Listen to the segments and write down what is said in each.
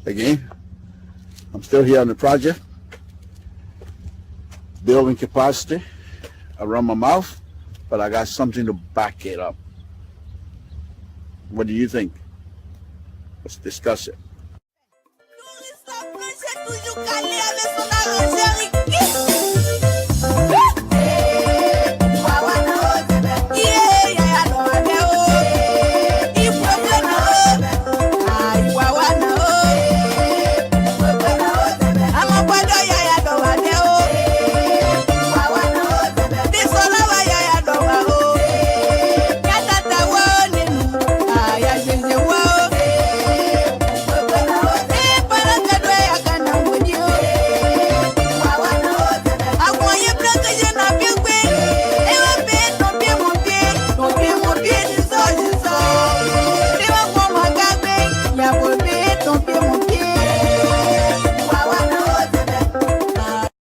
Again, I'm still here on the project, building capacity around my mouth, but I got something to back it up. What do you think? Let's discuss it.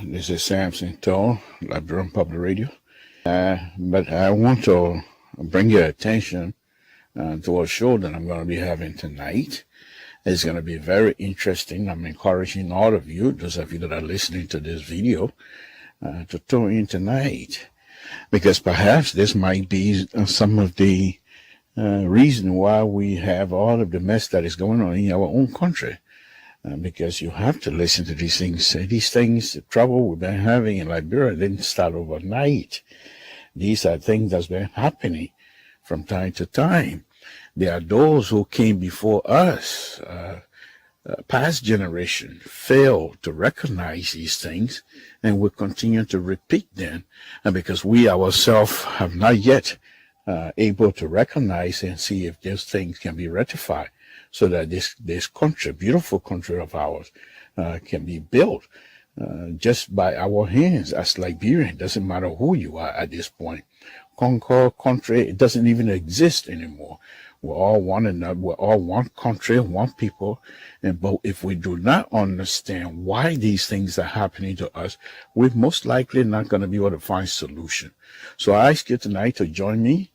This is Samson Toll, Liberian Public Radio. But I want to bring your attention to a show that I'm going to be having tonight. It's going to be very interesting. I'm encouraging all of you, those of you that are listening to this video, to tune in tonight, because perhaps this might be some of the reason why we have all of the mess that is going on in our own country. Because you have to listen to these things. These things, the trouble we've been having in Liberia didn't start overnight. These are things that's been happening from time to time. There are those who came before us, past generation, failed to recognize these things, and will continue to repeat them. And because we ourselves have not yet able to recognize and see if these things can be rectified, so that this country, beautiful country of ours, can be built just by our hands as Liberian. Doesn't matter who you are at this point. Concord country, it doesn't even exist anymore. We're all one another. We're all one country, one people. But if we do not understand why these things are happening to us, we're most likely not going to be able to find solution. So I ask you tonight to join me.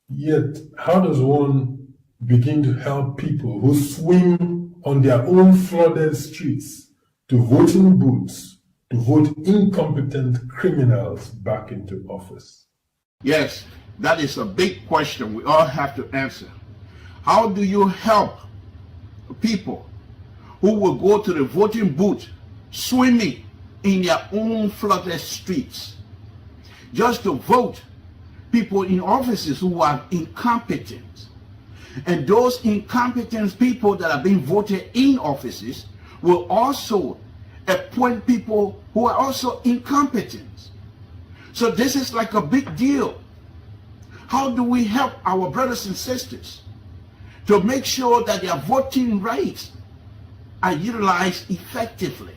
Yet, how does one begin to help people who swim on their own flooded streets to voting booths to vote incompetent criminals back into office? Yes, that is a big question we all have to answer. How do you help people who will go to the voting booth swimming in their own flooded streets just to vote people in offices who are incompetent? And those incompetent people that are being voted in offices will also appoint people who are also incompetent. So this is like a big deal. How do we help our brothers and sisters to make sure that their voting rights are utilized effectively?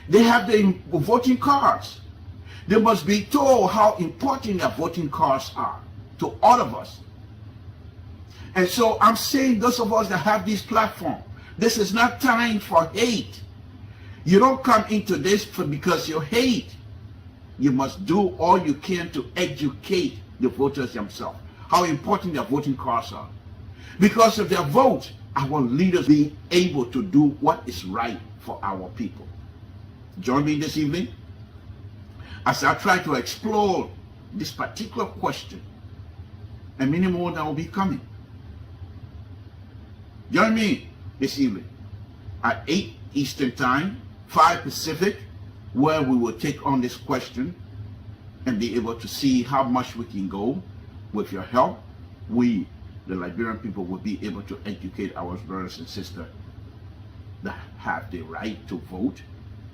They have the voting cards. They must be told how important their voting cards are to all of us. And so I'm saying those of us that have this platform, this is not time for hate. You don't come into this because you hate. You must do all you can to educate the voters themselves, how important their voting cards are. Because of their vote, our leaders be able to do what is right for our people. Join me this evening as I try to explore this particular question and many more that will be coming. Join me this evening at 8 Eastern Time, 5 Pacific, where we will take on this question and be able to see how much we can go. With your help, we, the Liberian people, will be able to educate our brothers and sisters that have the right to vote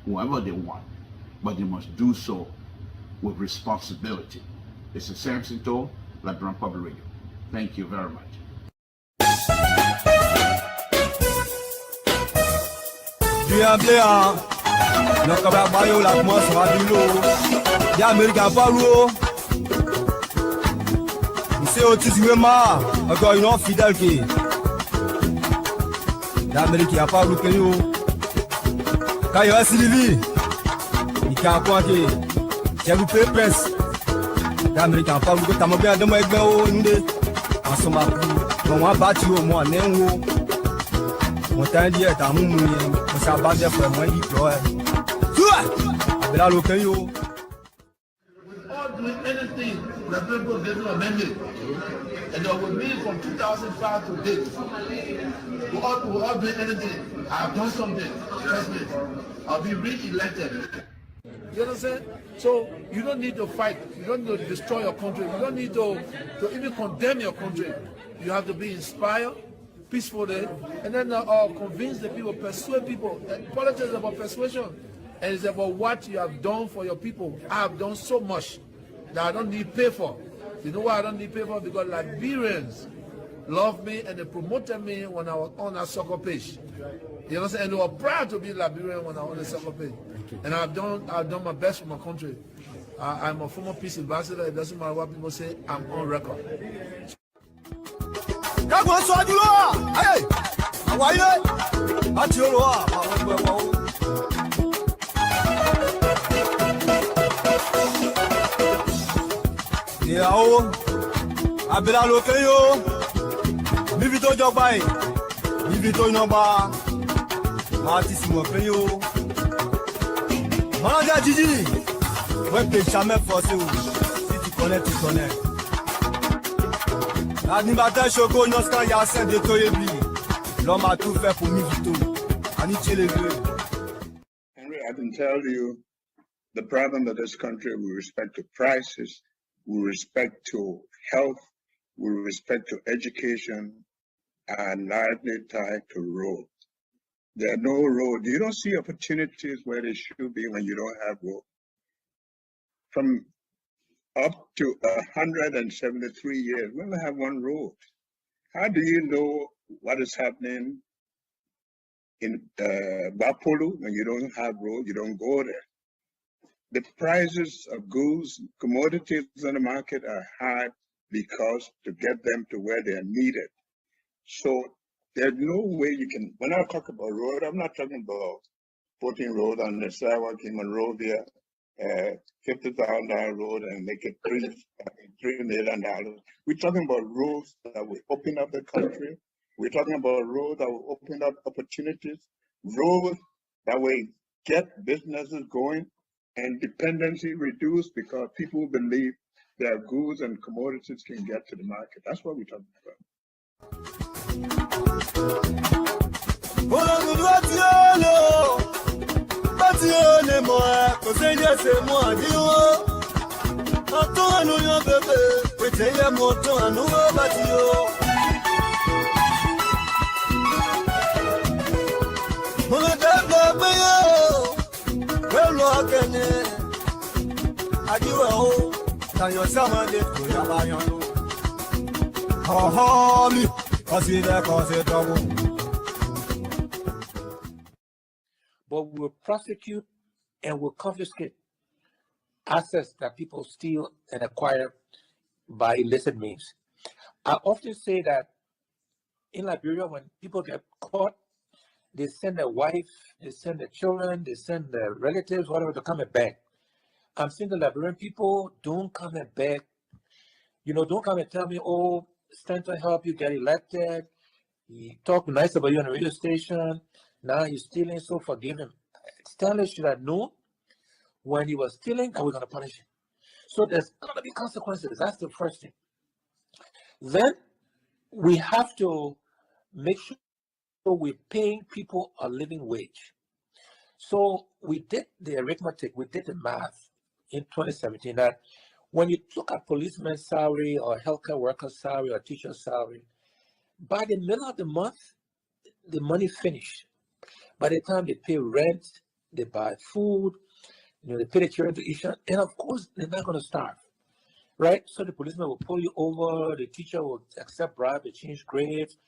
whoever they want, but they must do so with responsibility. This is Samson Toll, Liberian Public Radio. Thank you very much. C'est autisme-ma, encore une autre fidèle qui l'Amérique n'a pas voulu que nous. Quand il y a Sylvie, il a quoi que j'ai loupé presse. L'Amérique n'a pas voulu que tu m'as bien demandé en ce moment. On va battre au moins, on t'a dit à mon moyen, on s'est abattu pour moi, il pleure. Avec la locale. Doing anything that people get to amend it. And with me from 2005 to date, we're all doing anything. I've done something. Trust me. I'll be re-elected. You understand? So you don't need to fight. You don't need to destroy your country. You don't need to even condemn your country. You have to be inspired, peacefully, and then convince the people, persuade people. Politics is about persuasion. And it's about what you have done for your people. I have done so much that I don't need pay for. You know why I don't need pay for? Because Liberians love me and they promoted me when I was on a soccer page. You understand? And they were proud to be Liberian when I was on the soccer page. And I've done my best for my country. I'm a former peace ambassador. It doesn't matter what people say. I'm on record. Yao, abela lokeyo, bivito jogbai, bivito inoba, matisi mokeyo. Manager Gigi, ouais que jamais forcé ou, si tu connais, tu connais. L'animateur Choco Noska Yassen de Toyebi, l'homme a tout fait pour Mivito, Aniche les deux. Henry, I can tell you the problem of this country with respect to prices, with respect to health, with respect to education, and largely tied to roads. There are no roads. You don't see opportunities where they should be when you don't have roads. From up to 173 years, we only have one road. How do you know what is happening in Bapolu when you don't have roads? You don't go there. The prices of goods, commodities on the market are high because to get them to where they are needed. So there's no way you can, when I talk about road, I'm not talking about putting road on the sidewalk in Monrovia, $50,000 road and make it $3 million. We're talking about roads that will open up the country. We're talking about roads that will open up opportunities, roads that will get businesses going, and dependency reduced because people believe their goods and commodities can get to the market. That's what we're talking about. But we'll prosecute and will confiscate assets that people steal and acquire by illicit means. I often say that in Liberia, when people get caught, they send their wife, they send their children, they send their relatives, whatever, to come and beg. I'm saying the Liberian people, don't come and beg. You know, don't come and tell me, oh, stand to help you get elected. He talk nice about you on the radio station. Now he's stealing, so forgive him. Stanley should have known when he was stealing that we're going to punish him. So there's going to be consequences. That's the first thing. Then we have to make sure we're paying people a living wage. So we did the arithmetic, we did the math in 2017 that when you look at policeman's salary or healthcare worker's salary or teacher's salary, by the middle of the month, the money finished. By the time they pay rent, they buy food, they pay the children tuition, and of course, they're not going to starve, right? So the policeman will pull you over, the teacher will accept bribe to change grades.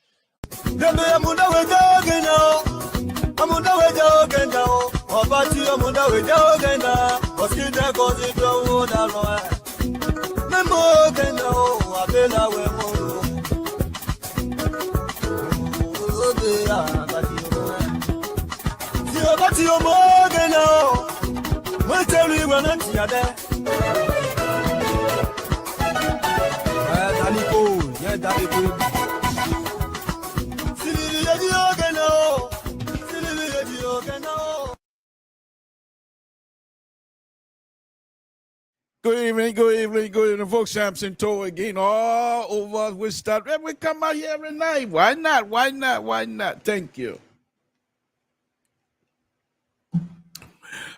Good evening, folks. Samson Toe again, all over with stuff. And we come out here every night. Why not? Thank you.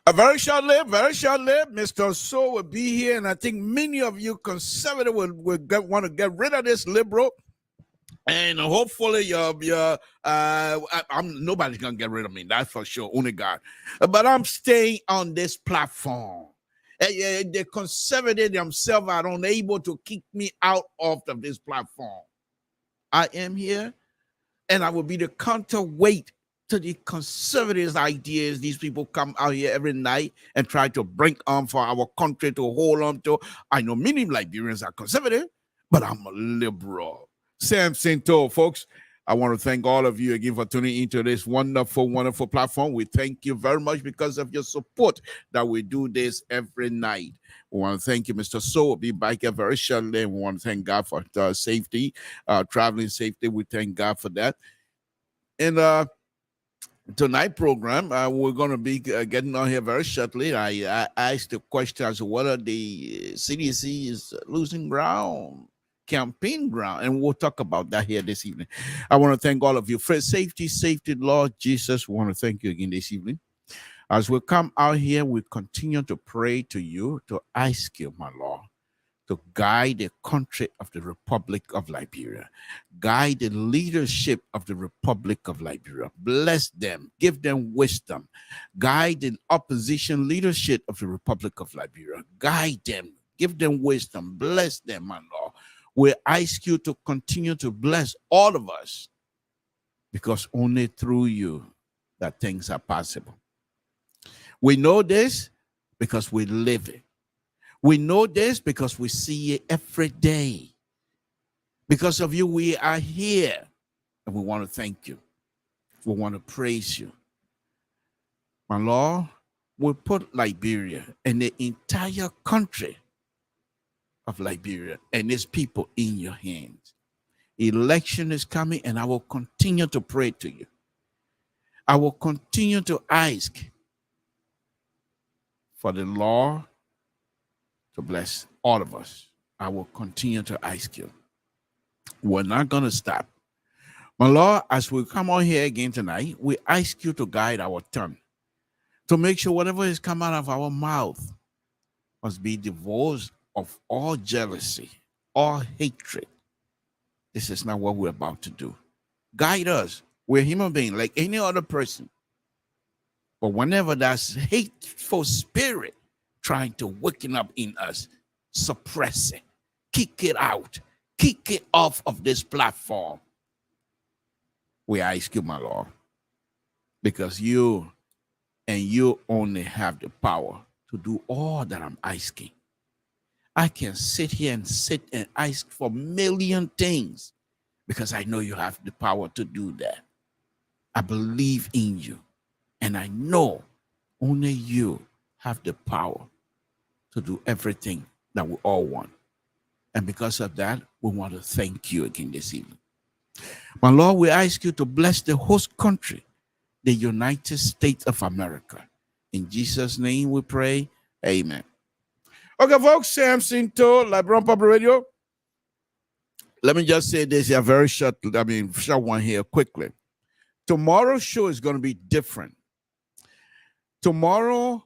A very short lived, Mr. So will be here, and I think many of you conservative will want to get rid of this liberal. And hopefully, nobody's gonna get rid of me. That's for sure. Only God. But I'm staying on this platform. The conservative themselves are unable to kick me out of this platform. I am here, and I will be the counterweight to the conservatives' ideas. These people come out here every night and try to bring on for our country to hold on to. I know many Liberians are conservative, but I'm a liberal. Samson Toe, folks. I want to thank all of you again for tuning into this wonderful platform. We thank you very much because of your support that we do this every night. We want to thank you, Mr. So. We'll be back here very shortly. We want to thank God for safety, traveling safety. We thank God for that. And tonight program, we're going to be getting on here very shortly. I asked the question as to whether the CDC is losing ground, campaign ground, and we'll talk about that here this evening. I want to thank all of you for safety, Lord Jesus. We want to thank you again this evening. As we come out here, we continue to pray to you, to ask you, my Lord, to guide the country of the Republic of Liberia, guide the leadership of the Republic of Liberia, bless them, give them wisdom, guide the opposition leadership of the Republic of Liberia, guide them, give them wisdom, bless them, my Lord. We ask you to continue to bless all of us, because only through you that things are possible. We know this because we live it. We know this because we see it every day. Because of you, we are here, and we want to thank you. We want to praise you. My Lord, we put Liberia and the entire country of Liberia and its people in your hands. Election is coming, and I will continue to pray to you. I will continue to ask for the Lord to bless all of us. I will continue to ask you. We're not going to stop. My Lord, as we come on here again tonight, we ask you to guide our tongue, to make sure whatever is come out of our mouth must be divorced of all jealousy, all hatred. This is not what we're about to do. Guide us. We're human beings like any other person. But whenever that's hateful spirit trying to waken up in us, suppress it, kick it out, kick it off of this platform. We ask you, my Lord, because you and you only have the power to do all that I'm asking. I can sit here and ask for a million things because I know you have the power to do that. I believe in you, and I know only you have the power to do everything that we all want. And because of that, we want to thank you again this evening. My Lord, we ask you to bless the host country the United States of America. In Jesus' name we pray. Amen. Okay, folks, Samson told Liberian Public Radio. Let me just say this here very short one here quickly. Tomorrow's show is going to be different. Tomorrow,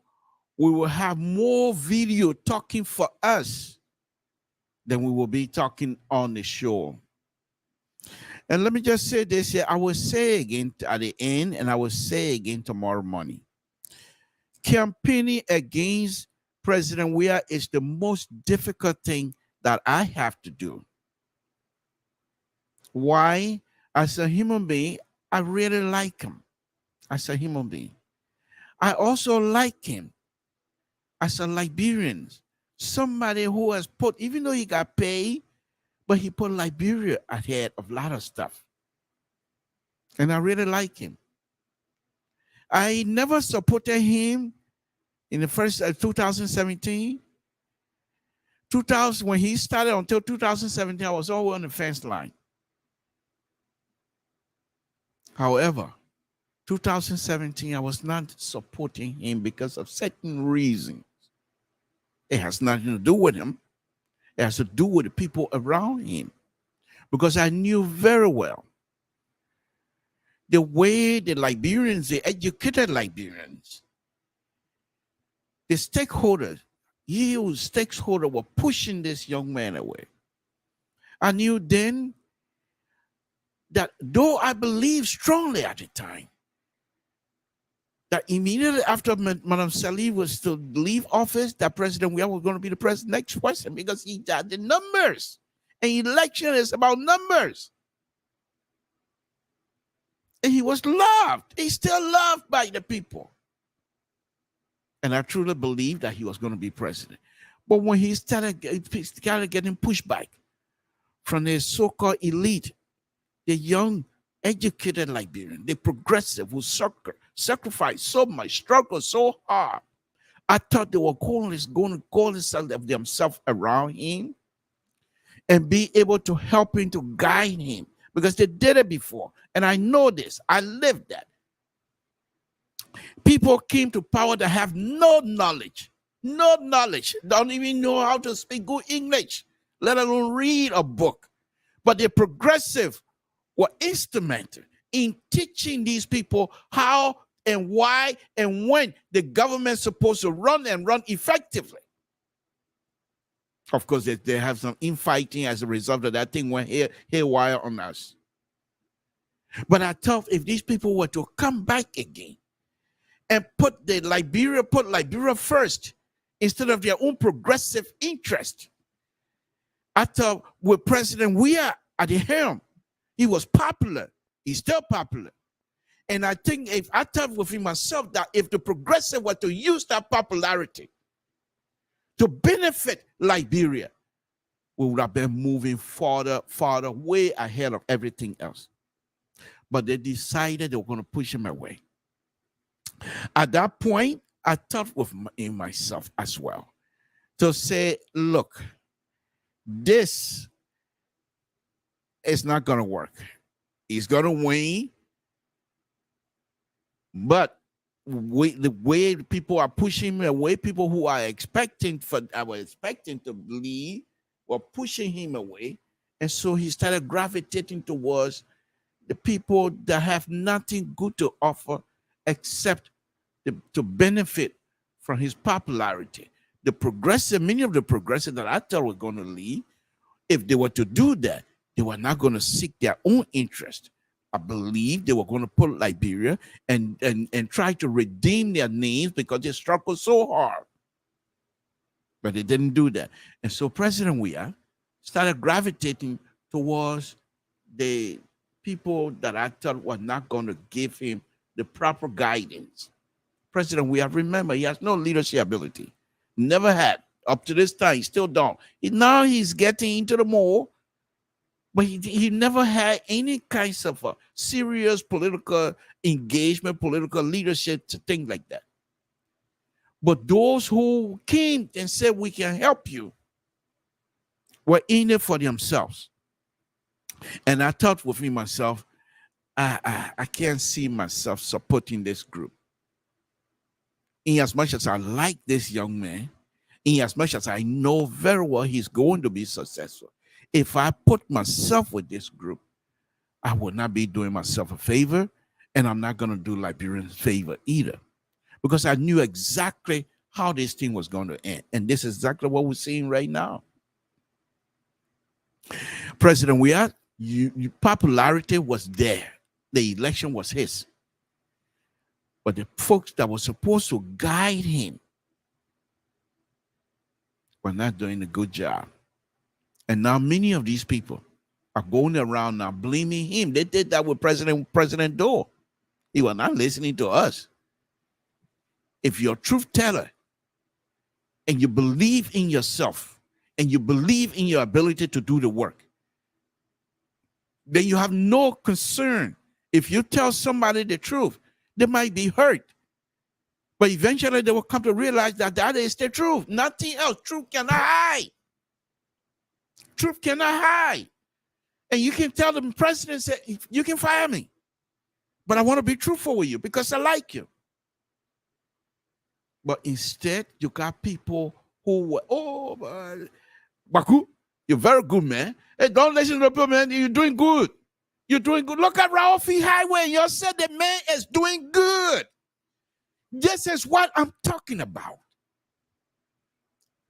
we will have more video talking for us than we will be talking on the show. And let me just say this here. I will say again at the end, and I will say again tomorrow morning. Campaigning against President Weah is the most difficult thing that I have to do. Why? As a human being, I really like him. As a human being. I also like him as a Liberian. Somebody who has put, even though he got paid, but he put Liberia ahead of a lot of stuff. And I really like him. I never supported him in the first 2017. 2000, when he started until 2017, I was always on the fence line. However, 2017, I was not supporting him because of certain reasons. It has nothing to do with him. It has to do with the people around him. Because I knew very well the way the Liberians, the educated Liberians, the stakeholders, huge stakeholders were pushing this young man away. I knew then that though I believed strongly at the time, that immediately after Madam Salih was to leave office, that President Weah was going to be the next president because he had the numbers. And election is about numbers. And he was loved. He's still loved by the people. And I truly believed that he was going to be president. But when he started getting pushback from the so-called elite, the young, educated Liberian, the progressive who sacrificed so much, struggled so hard, I thought they were going to call themselves around him and be able to help him, to guide him, because they did it before. And I know this. I lived that. People came to power that have no knowledge, don't even know how to speak good English, let alone read a book. But the progressive were instrumental in teaching these people how and why and when the government's supposed to run and run effectively. Of course, they have some infighting as a result of that thing went haywire on us. But I thought if these people were to come back again and put Liberia first instead of their own progressive interest, I thought with President Weah at the helm, he was popular. He's still popular. And I think I thought within myself that if the progressive were to use that popularity to benefit Liberia, we would have been moving farther, way ahead of everything else. But they decided they were going to push him away. At that point, I thought in myself as well to say, look, this is not going to work. He's going to win, but the way people are pushing him away, people who are expecting to leave were pushing him away. And so he started gravitating towards the people that have nothing good to offer except to benefit from his popularity. Many of the progressive that I thought were going to leave, if they were to do that, they were not going to seek their own interest. I believe they were going to put Liberia and try to redeem their names because they struggled so hard. But they didn't do that. And so President Weah started gravitating towards the people that I thought were not going to give him the proper guidance. President Weah, remember, he has no leadership ability. Never had. Up to this time, he still don't. Now he's getting into the mold, but he never had any kinds of serious political engagement, political leadership, things like that. But those who came and said, we can help you, were in it for themselves. And I thought within myself, I can't see myself supporting this group. In as much as I like this young man, in as much as I know very well he's going to be successful, if I put myself with this group, I will not be doing myself a favor, and I'm not going to do Liberians a favor either, because I knew exactly how this thing was going to end. And this is exactly what we're seeing right now. President Weah, your popularity was there. The election was his. But the folks that were supposed to guide him were not doing a good job. And now many of these people are going around now blaming him. They did that with President Doe. He was not listening to us. If you're a truth teller and you believe in yourself and you believe in your ability to do the work, then you have no concern. If you tell somebody the truth, they might be hurt. But eventually they will come to realize that that is the truth. Nothing else. Truth cannot hide. Truth cannot hide. And you can tell the president, say, you can fire me, but I want to be truthful with you because I like you. But instead, you got people who were, Baku, you're very good, man. Hey, don't listen to the people, man. You're doing good. You're doing good. Look at Ralphie Highway. You said the man is doing good. This is what I'm talking about.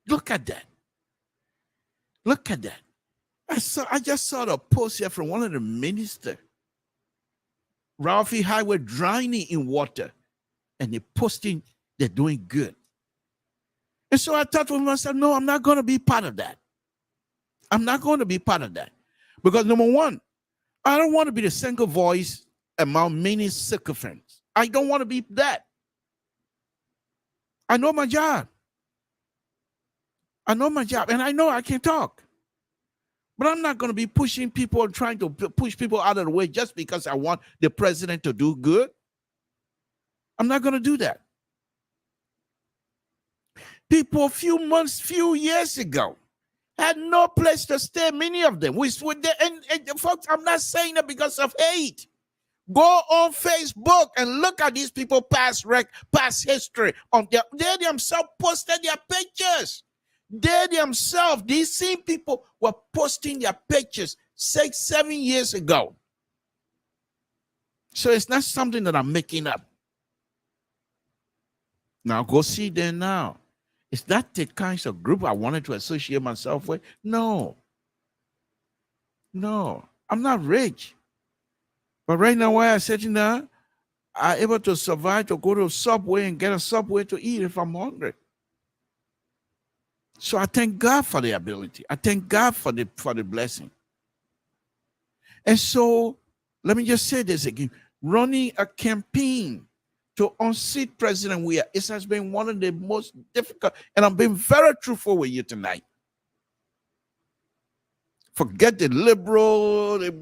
Look at that. Look at that. I just saw the post here from one of the ministers. Ralphie Highway drowning in water. And they're posting they're doing good. And so I thought to myself, no, I'm not going to be part of that. I'm not going to be part of that. Because number one, I don't want to be the single voice among many sycophants. I don't want to be that. I know my job. I know my job, and I know I can talk. But I'm not going to be pushing people and trying to push people out of the way just because I want the president to do good. I'm not going to do that. People few years ago had no place to stay, many of them. And folks, I'm not saying that because of hate. Go on Facebook and look at these people past history. They themselves posted their pictures. They themselves, these same people were posting their pictures 6-7 years ago. So it's not something that I'm making up. Now go see them now. Is that the kinds of group I wanted to associate myself with? No. No, I'm not rich. But right now, while I'm sitting there, I'm able to survive to go to a Subway and get a Subway to eat if I'm hungry. So I thank God for the ability. I thank God for the blessing. And so let me just say this again. Running a campaign to unseat President Weah, it has been one of the most difficult, and I'm being very truthful with you tonight. Forget the liberal, none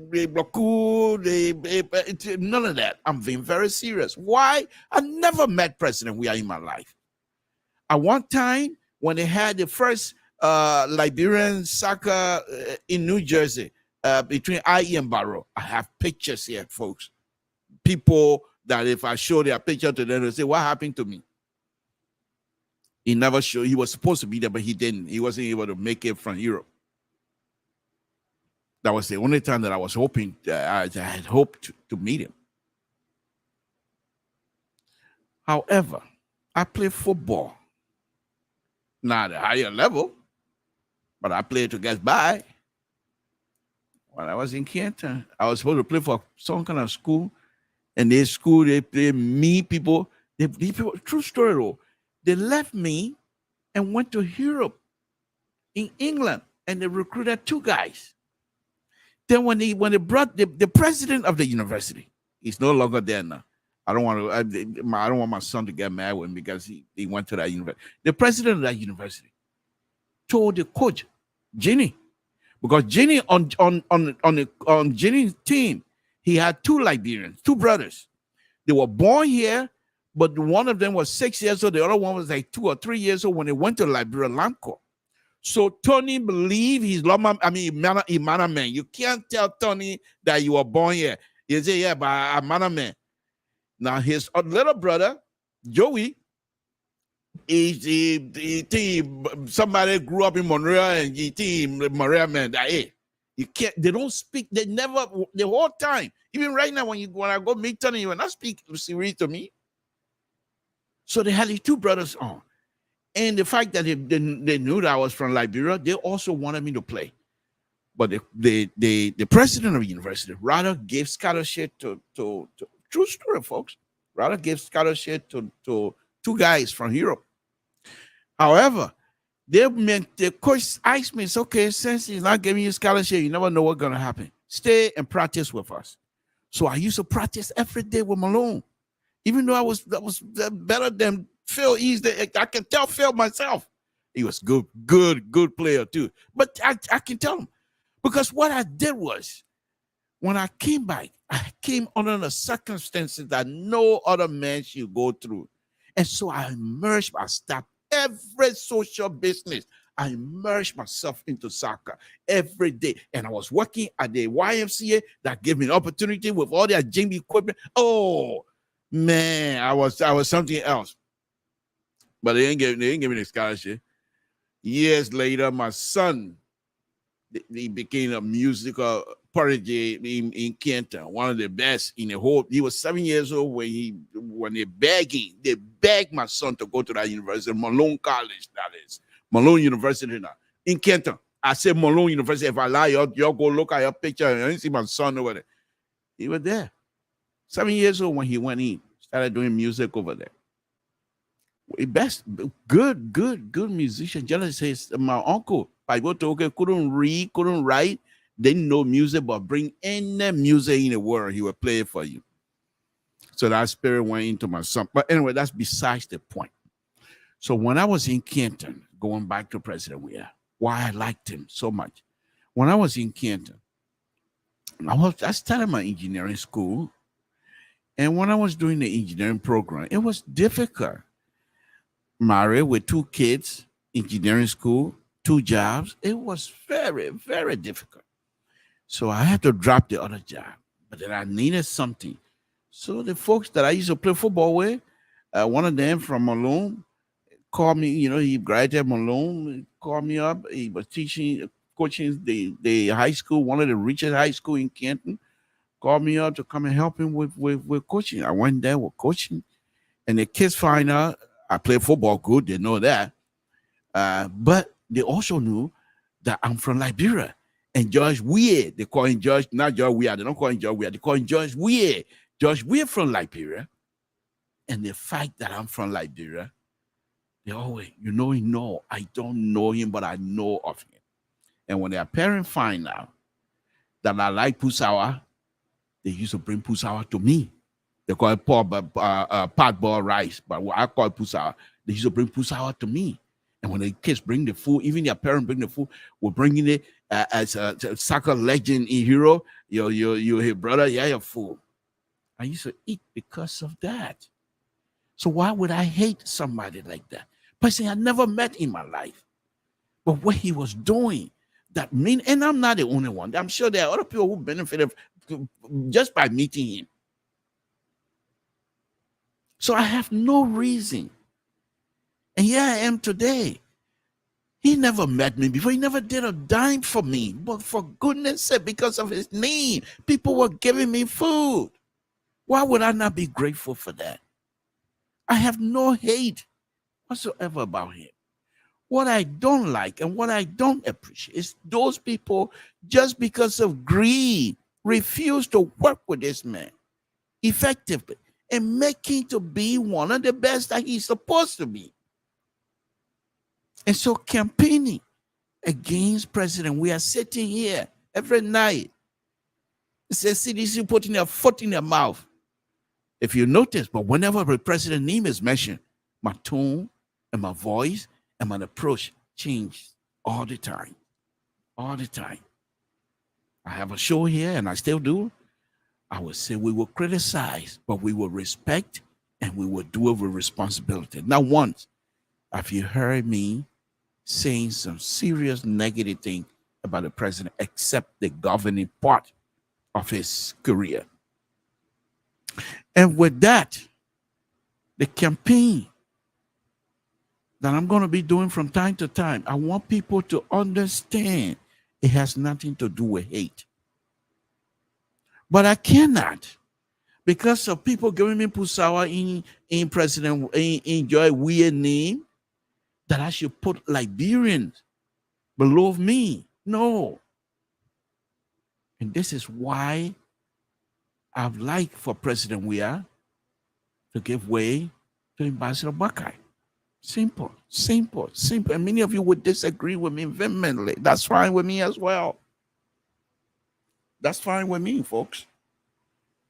of that. I'm being very serious. Why? I never met President Weah in my life. At one time, when they had the first Liberian soccer in New Jersey, between IE and Barrow, I have pictures here, folks. People that if I show their picture to them, they say, what happened to me? He never showed. He was supposed to be there, but he didn't. He wasn't able to make it from Europe. That was the only time that I was hoping, I had hoped to meet him. However, I play football. Not at a higher level, but I played to get by. When I was in Canton, I was supposed to play for some kind of school, and they meet people. True story though, they left me and went to Europe, in England, and they recruited 2 guys. Then when they brought the president of the university, he's no longer there now. I don't want my son to get mad with him because he went to that university. The president of that university told the coach, Ginny, because Ginny on Ginny's team, he had 2 Liberians, 2 brothers. They were born here, but one of them was 6 years old. The other one was like 2 or 3 years old when they went to Liberia Lamco. So Tony believed he's Imana man. You can't tell Tony that you were born here. He say, yeah, but I'm a man. Now his little brother, Joey, he think somebody grew up in Monroe and he think Monroe man that hey, you can't. They don't speak. They never the whole time. Even right now, when I go meet Tony, you will not speak serious to me. So they had these two brothers on, and the fact that they knew that I was from Liberia, they also wanted me to play. But the president of the university rather gave scholarship to true story, folks. Rather gave scholarship to two guys from Europe. However, the coach asked me, it's okay, since he's not giving you scholarship, you never know what's gonna happen. Stay and practice with us. So I used to practice every day with Malone. Even though I was better than Phil easily, I can tell Phil myself. He was good player too. But I can tell him. Because what I did was, when I came back, I came under the circumstances that no other man should go through. And so I immersed myself, every social business. I immersed myself into soccer every day. And I was working at the YMCA that gave me an opportunity with all their gym equipment. Oh, man, I was something else. But they didn't give me the scholarship. Years later, my son, he became a musical prodigy in Canton, one of the best in the whole. He was 7 years old when they begged my son to go to that university, Malone College, that is Malone University now in Canton. I said Malone University. If I lie, y'all go look at your picture and you see my son over there. He was there, 7 years old when he went in, started doing music over there. Best, good musician. Just says my uncle. I go to couldn't read, couldn't write, didn't know music, but bring any music in the world, he will play it for you. So that spirit went into my son. But anyway, that's besides the point. So when I was in Canton, going back to President Weah, why I liked him so much. When I was in Canton, I started my engineering school. And when I was doing the engineering program, it was difficult. Married with two kids, engineering school, 2 jobs. It was very, very difficult. So I had to drop the other job, but then I needed something. So the folks that I used to play football with, one of them from Malone called me, he graduated Malone, called me up. He was coaching the high school, one of the richest high school in Canton, called me up to come and help him with coaching. I went there with coaching, and the kids find out I play football good. They know that. But they also knew that I'm from Liberia. And George Weah, they call him George, not George Weah. They don't call him George Weah. They call him George Weah. George Weah from Liberia. And the fact that I'm from Liberia, they always, no, I don't know him, but I know of him. And when their parents find out that I like pusawa, they used to bring pusawa to me. They call it pot ball rice, but what I call it pusawa. They used to bring pusawa to me. And when the kids bring the food, even their parents bring the food, we're bringing it as a soccer legend in hero. Your brother, yeah, your food. I used to eat because of that. So why would I hate somebody like that? Person I never met in my life. But what he was doing, and I'm not the only one. I'm sure there are other people who benefited just by meeting him. So I have no reason. And here I am today. He never met me before. He never did a dime for me. But for goodness sake, because of his name, people were giving me food. Why would I not be grateful for that? I have no hate whatsoever about him. What I don't like and what I don't appreciate is those people, just because of greed, refuse to work with this man effectively and make him to be one of the best that he's supposed to be. And so campaigning against President, we are sitting here every night. It says CDC putting their foot in their mouth. If you notice, but whenever the president's name is mentioned, my tone and my voice and my approach change all the time. All the time. I have a show here, and I still do. I would say we will criticize, but we will respect, and we will do it with responsibility. Not once have you heard me saying some serious negative thing about the president, except the governing part of his career. And with that, the campaign that I'm going to be doing from time to time, I want people to understand it has nothing to do with hate. But I cannot, because of people giving me pusawa in President, in your weird name, that I should put Liberians below me. No. And this is why I'd like for President Weah to give way to Ambassador Buckeye. Simple, simple, simple. And many of you would disagree with me vehemently. That's fine with me as well. That's fine with me, folks.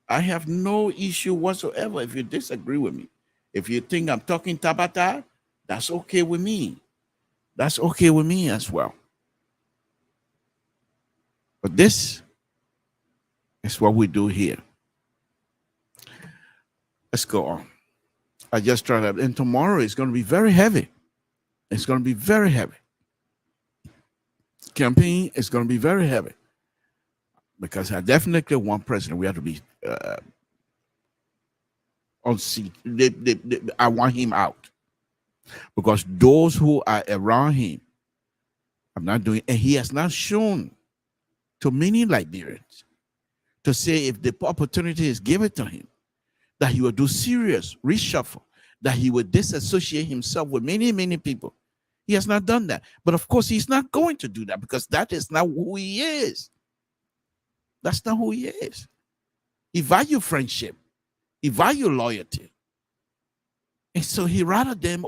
I have no issue whatsoever if you disagree with me. If you think I'm talking tabata, that's okay with me. That's okay with me as well. But this is what we do here. Let's go on. I just tried that. And tomorrow is going to be very heavy. It's going to be very heavy. Campaign is going to be very heavy. Because I definitely want President. We have to be on seat. I want him out. Because those who are around him, I'm not doing, and he has not shown to many Liberians to say if the opportunity is given to him, that he will do serious reshuffle, that he will disassociate himself with many, many people. He has not done that. But of course, he's not going to do that because that is not who he is. That's not who he is. He values friendship. He values loyalty. And so he rather than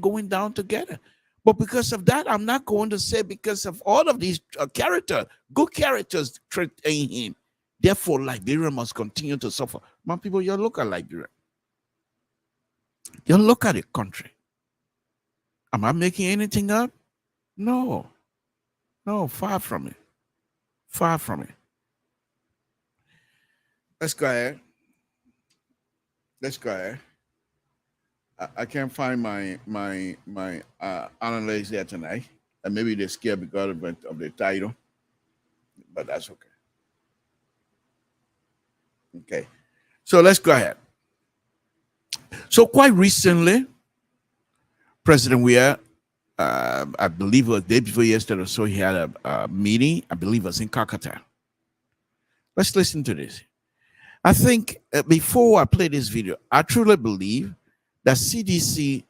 going down together. But because of that, I'm not going to say because of all of these good characters in him, therefore Liberia must continue to suffer. My people, you look at Liberia. You look at the country. Am I making anything up? No. No, far from it. Far from it. Let's go ahead. Let's go ahead. I can't find my analysts there tonight. And maybe they're scared because of the title. But that's okay. Okay. So let's go ahead. So quite recently, President Weah, I believe it was the day before yesterday or so, he had a meeting. I believe it was in Calcutta. Let's listen to this. I think before I play this video, I truly believe that CDC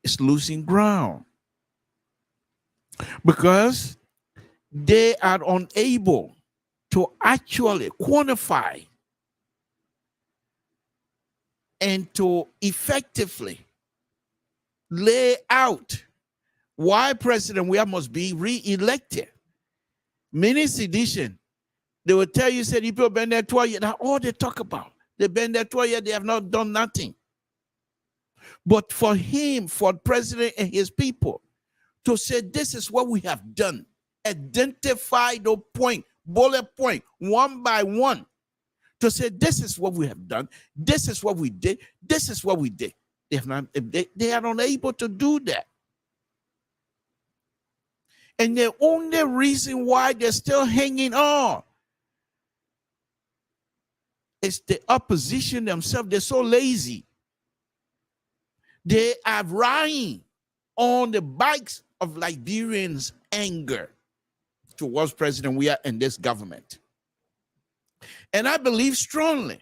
is losing ground because they are unable to actually quantify and to effectively lay out why President Weah must be re-elected. Many sedition, they will tell you, said people been there 12 years. That's all they talk about. They've been there 12 years, they have not done nothing. But for him, for the president and his people, to say this is what we have done, identify the point, bullet point, one by one, to say this is what we have done, this is what we did, this is what we did. They are unable to do that. And the only reason why they're still hanging on is the opposition themselves. They're so lazy. They are riding on the bikes of Liberians' anger towards President Weah and this government. And I believe strongly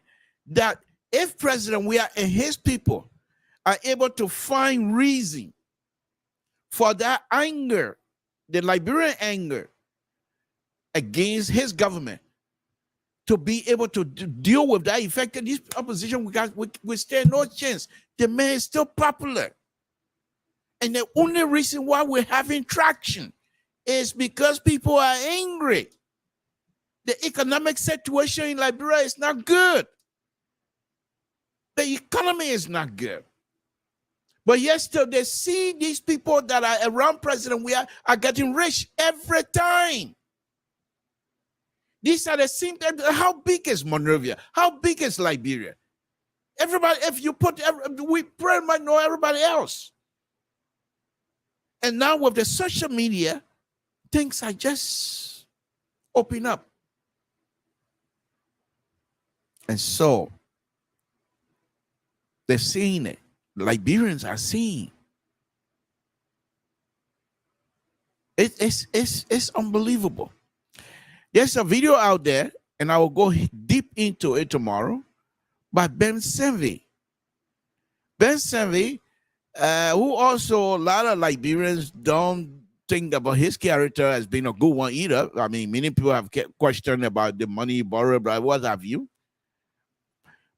that if President Weah and his people are able to find reason for that anger, the Liberian anger against his government, to be able to deal with that effect, this opposition, we stand no chance. The man is still popular. And the only reason why we're having traction is because people are angry. The economic situation in Liberia is not good. The economy is not good. But yet still they see these people that are around President Weah are getting rich every time. These are the same. How big is Monrovia? How big is Liberia? Everybody, if you put, we pretty much know everybody else. And now with the social media, things are just open up. And so they're seeing it. Liberians are seeing. It's unbelievable. There's a video out there, and I will go deep into it tomorrow, by Ben Senvi. Ben Senvi, who also a lot of Liberians don't think about his character as being a good one either. I mean, many people have questioned about the money borrowed, but what have you.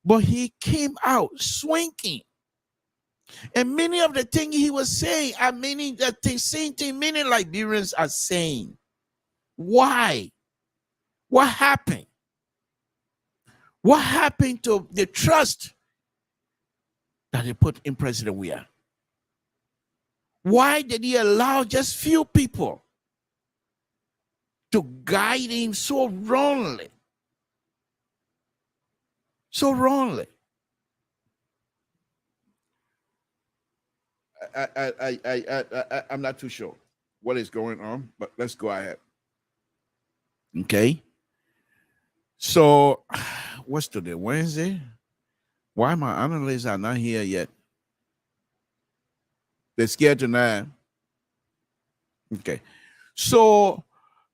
But he came out swinking. And many of the things he was saying are meaning that the same thing many Liberians are saying. Why? What happened? What happened to the trust that they put in President Weah? Why did he allow just few people to guide him so wrongly? So wrongly. I'm not too sure what is going on, but let's go ahead. Okay. So, what's today? Wednesday? Why my analysts are not here yet? They're scared tonight. Okay. So,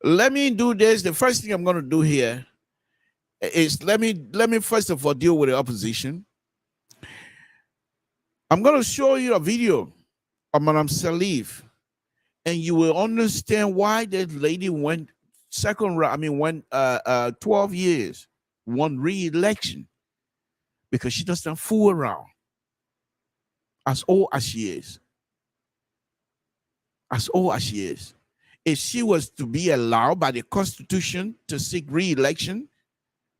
let me do this. The first thing I'm going to do here is let me first of all deal with the opposition. I'm going to show you a video of Madam Salif, and you will understand why that lady went second round. I mean, went 12 years, won re-election, because she doesn't fool around. As old as she is, if she was to be allowed by the Constitution to seek re-election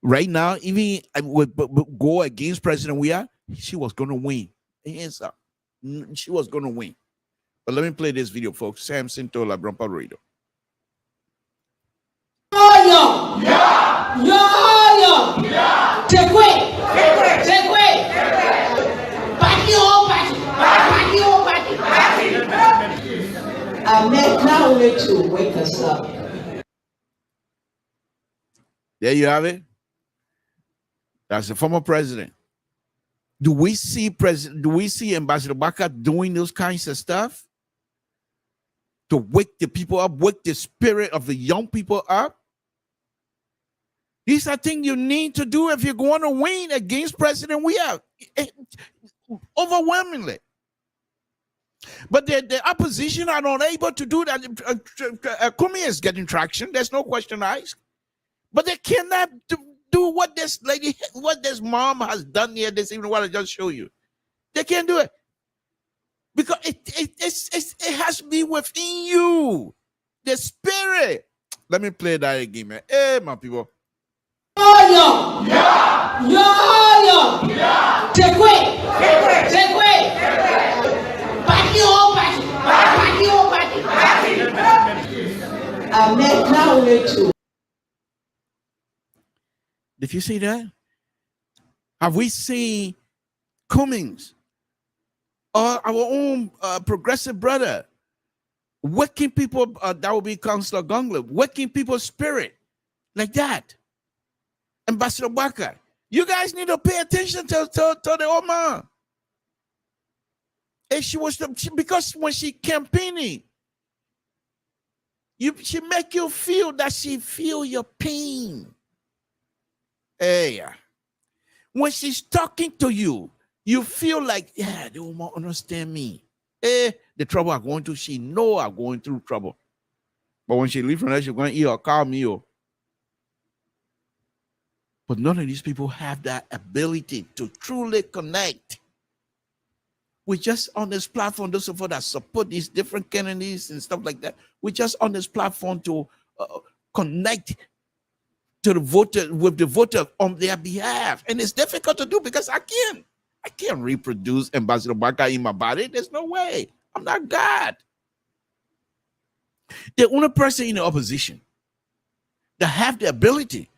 right now, even would go against President Weah, she was going to win. Hands up, she was going to win. But let me play this video, folks. Samson to La Brompa Radio. I meant not only to wake us up. There you have it. That's the former president. Do we see Ambassador Baka doing those kinds of stuff to wake the people up, wake the spirit of the young people up? These are things you need to do if you're going to win against President Weah, overwhelmingly. But the opposition are not able to do that. Kumi is getting traction. There's no question asked. But they cannot do what this lady, what this mom has done here this evening, what I just showed you. They can't do it. Because it has to be within you. The spirit. Let me play that again, man. Hey, my people. Take away. I meant not only to. Did you see that? Have we seen Cummings or our own progressive brother waking people, that will be Councillor Gongler, waking people's spirit like that? Ambassador Baka, you guys need to pay attention to the old man. And because when she campaigning, she make you feel that she feel your pain. Hey, when she's talking to you, you feel like, yeah, they won't understand me. The trouble I'm going through, she know I'm going through trouble. But when she leave from there, she's going to eat or call me. But none of these people have that ability to truly connect. We just on this platform, those of us that support these different candidates and stuff like that, we just on this platform to connect to the voter with the voter on their behalf. And it's difficult to do because I can't reproduce Ambassador Baka in my body. There's no way. I'm not God. The only person in the opposition that have the ability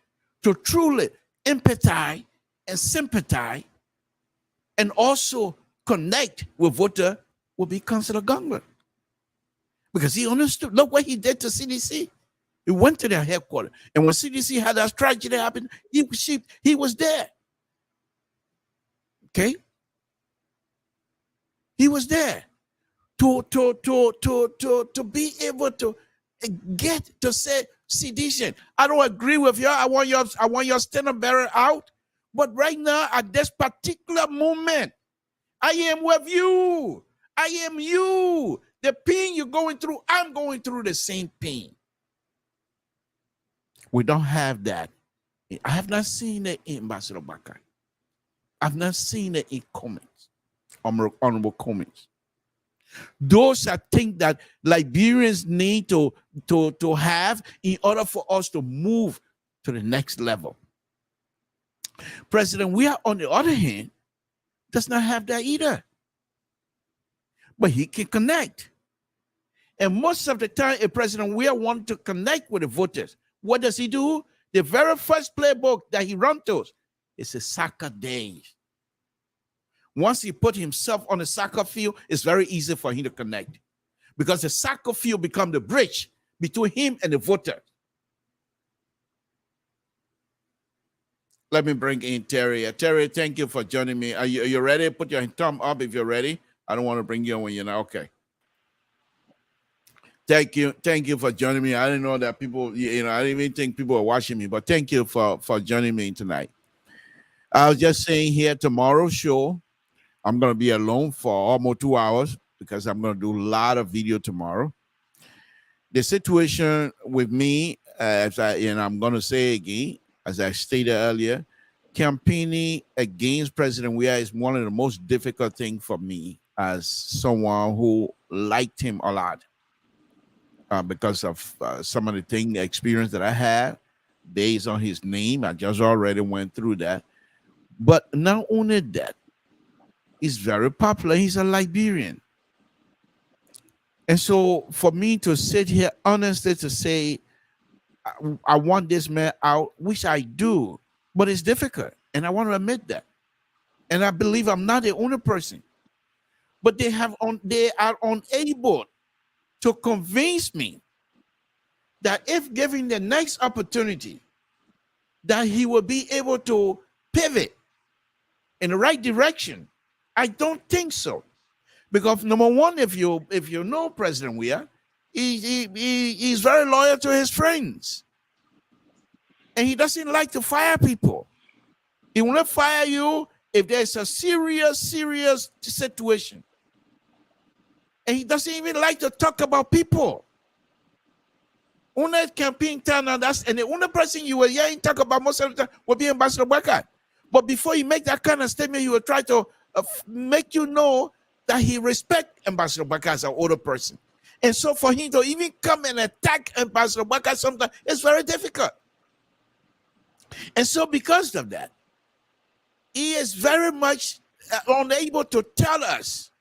to truly empathize and sympathize and also connect with voter will be Councillor Gongler. Because he understood. Look what he did to CDC. He went to their headquarters. And when CDC had that tragedy happen, he was there. Okay? He was there to be able to get to say sedition. I don't agree with you. I want your standard bearer out. But right now, at this particular moment, I am with you. I am you. The pain you're going through, I'm going through the same pain. We don't have that. I have not seen it in Ambassador Bakar. I've not seen it in comments, honorable comments. Those are things that Liberians need to have in order for us to move to the next level. President Weah, on the other hand, does not have that either. But he can connect. And most of the time, a President Weah wants to connect with the voters. What does he do? The very first playbook that he runs to is a soccer days. Once he put himself on the soccer field, it's very easy for him to connect because the soccer field becomes the bridge between him and the voter. Let me bring in Terry. Terry, thank you for joining me. Are you ready? Put your thumb up if you're ready. I don't want to bring you on when you're not. Okay. Thank you for joining me. I didn't know that people, I didn't even think people were watching me, but thank you for joining me tonight. I was just saying here, tomorrow's show, I'm going to be alone for almost 2 hours because I'm going to do a lot of video tomorrow. The situation with me, I'm going to say again, as I stated earlier, campaigning against President Weah is one of the most difficult things for me as someone who liked him a lot because of some of the experience that I had based on his name. I just already went through that. But not only that, he's very popular. He's a Liberian. And so for me to sit here honestly to say, I want this man out, which I do, but it's difficult. And I want to admit that. And I believe I'm not the only person. But they are unable to convince me that if given the next opportunity, that he will be able to pivot in the right direction. I don't think so. Because number one, if you know President Weah, he's very loyal to his friends. And he doesn't like to fire people. He will not fire you if there's a serious situation. And he doesn't even like to talk about people. Only campaign time, and the only person you will hear him talk about most of the time will be Ambassador Bakar. But before he make that kind of statement, he will try to make you know that he respects Ambassador Bakar as an older person. And so for him to even come and attack Ambassador Bakar sometimes, it's very difficult. And so because of that, he is very much unable to tell us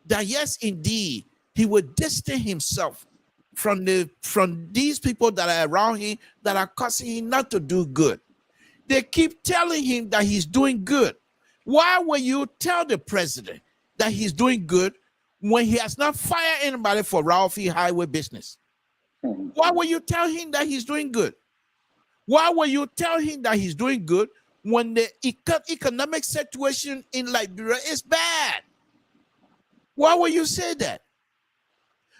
that yes, indeed, he would distance himself from these people that are around him that are causing him not to do good. They keep telling him that he's doing good. Why will you tell the president that he's doing good when he has not fired anybody for Ralphie Highway business? Why will you tell him that he's doing good? Why will you tell him that he's doing good when the economic situation in Liberia is bad? Why will you say that?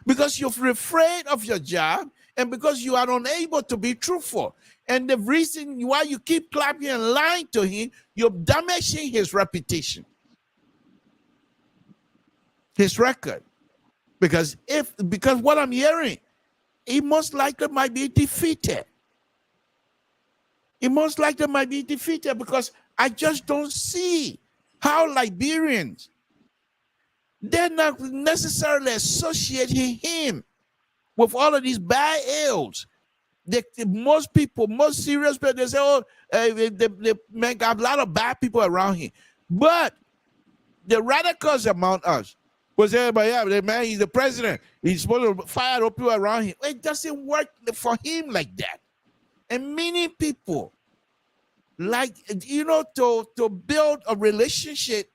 Because you're afraid of your job and because you are unable to be truthful. And the reason why you keep clapping and lying to him, you're damaging his reputation, his record. Because what I'm hearing, he most likely might be defeated. He most likely might be defeated because I just don't see how Liberians, they're not necessarily associating him with all of these bad ills. Most serious people, they say, oh, they make a lot of bad people around him. But the radicals among us was everybody, yeah, the man, he's the president. He's supposed to fire up people around him. It doesn't work for him like that. And many people, like, to build a relationship,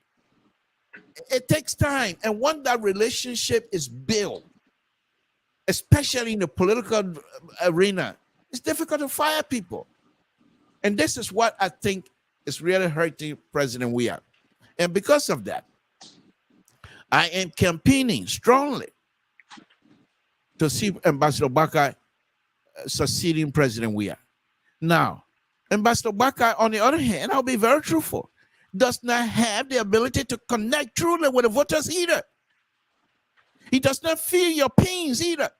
it takes time. And when that relationship is built, especially in the political arena, it's difficult to fire people. And this is what I think is really hurting President Weah. And because of that, I am campaigning strongly to see Ambassador Baka succeeding President Weah. Now, Ambassador Baka, on the other hand, I'll be very truthful, does not have the ability to connect truly with the voters either. He does not feel your pains either.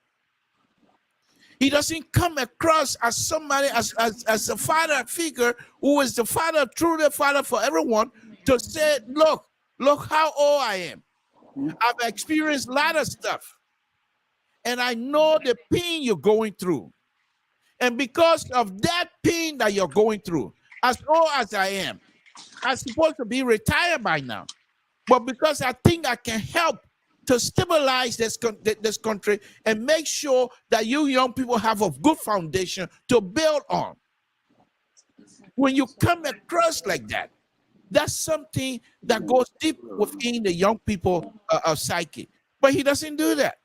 He doesn't come across as somebody, as a father figure who is the father, truly father for everyone, to say, look how old I am. I've experienced a lot of stuff. And I know the pain you're going through. And because of that pain that you're going through, as old as I am, I'm supposed to be retired by now. But because I think I can help to stabilize this country and make sure that you young people have a good foundation to build on. When you come across like that, that's something that goes deep within the young people psyche. But he doesn't do that.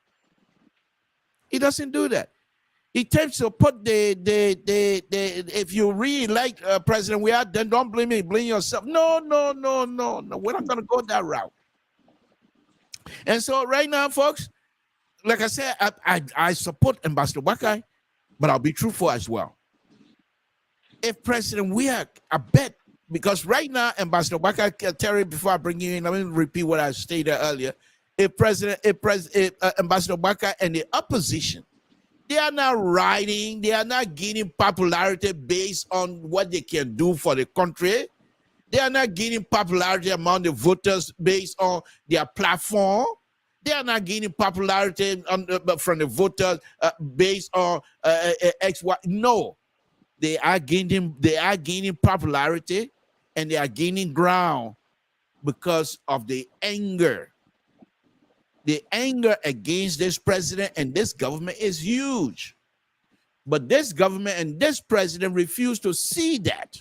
He doesn't do that. He tends to put the if you really like President Weah, then don't blame me, blame yourself. No. We're not going to go that route. And so right now, folks, like I said, I support Ambassador Baka, but I'll be truthful as well. If President Weah, I bet, because right now, Ambassador Baka, Terry, before I bring you in, let me repeat what I stated earlier. If Ambassador Baka and the opposition, they are not riding, they are not gaining popularity based on what they can do for the country. They are not gaining popularity among the voters based on their platform. They are not gaining popularity from the voters based on X, Y. No, they are gaining popularity, and they are gaining ground because of the anger. The anger against this president and this government is huge. But this government and this president refuse to see that.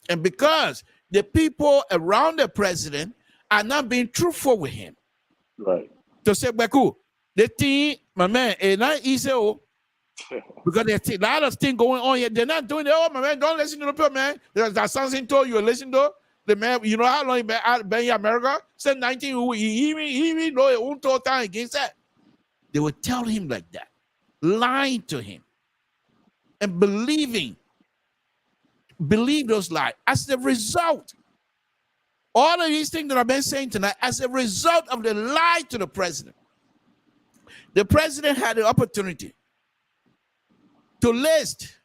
And because the people around the president are not being truthful with him. Right. To say, Beku, the thing, my man, it's not easy. Because there's a lot of things going on here. They're not doing it. Oh, my man, don't listen to the people, man. That Samson told you, listen to the man. You know how long he been in America? Since 19, he know his own total time against that. They would tell him like that, lying to him, and believe those lies. As a result, all of these things that I've been saying tonight, as a result of the lie to the president had the opportunity to list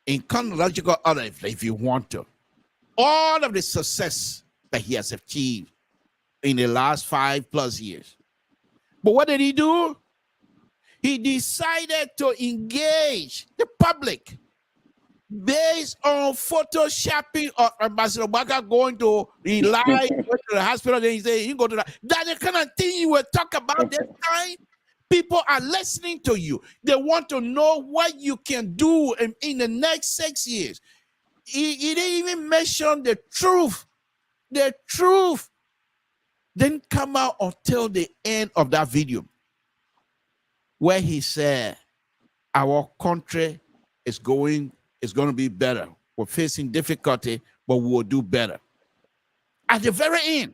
in chronological order, if you want to, all of the success that he has achieved in the last 5+ years. But what did he do? He decided to engage the public based on photoshopping of Ambassador Baka going to rely to the hospital. Then he said, you go to that. That's the kind of thing you will talk about this time. People are listening to you. They want to know what you can do in the next 6 years. He didn't even mention the truth. The truth didn't come out until the end of that video, where he said, our country is going to be better. We're facing difficulty, but we will do better. At the very end.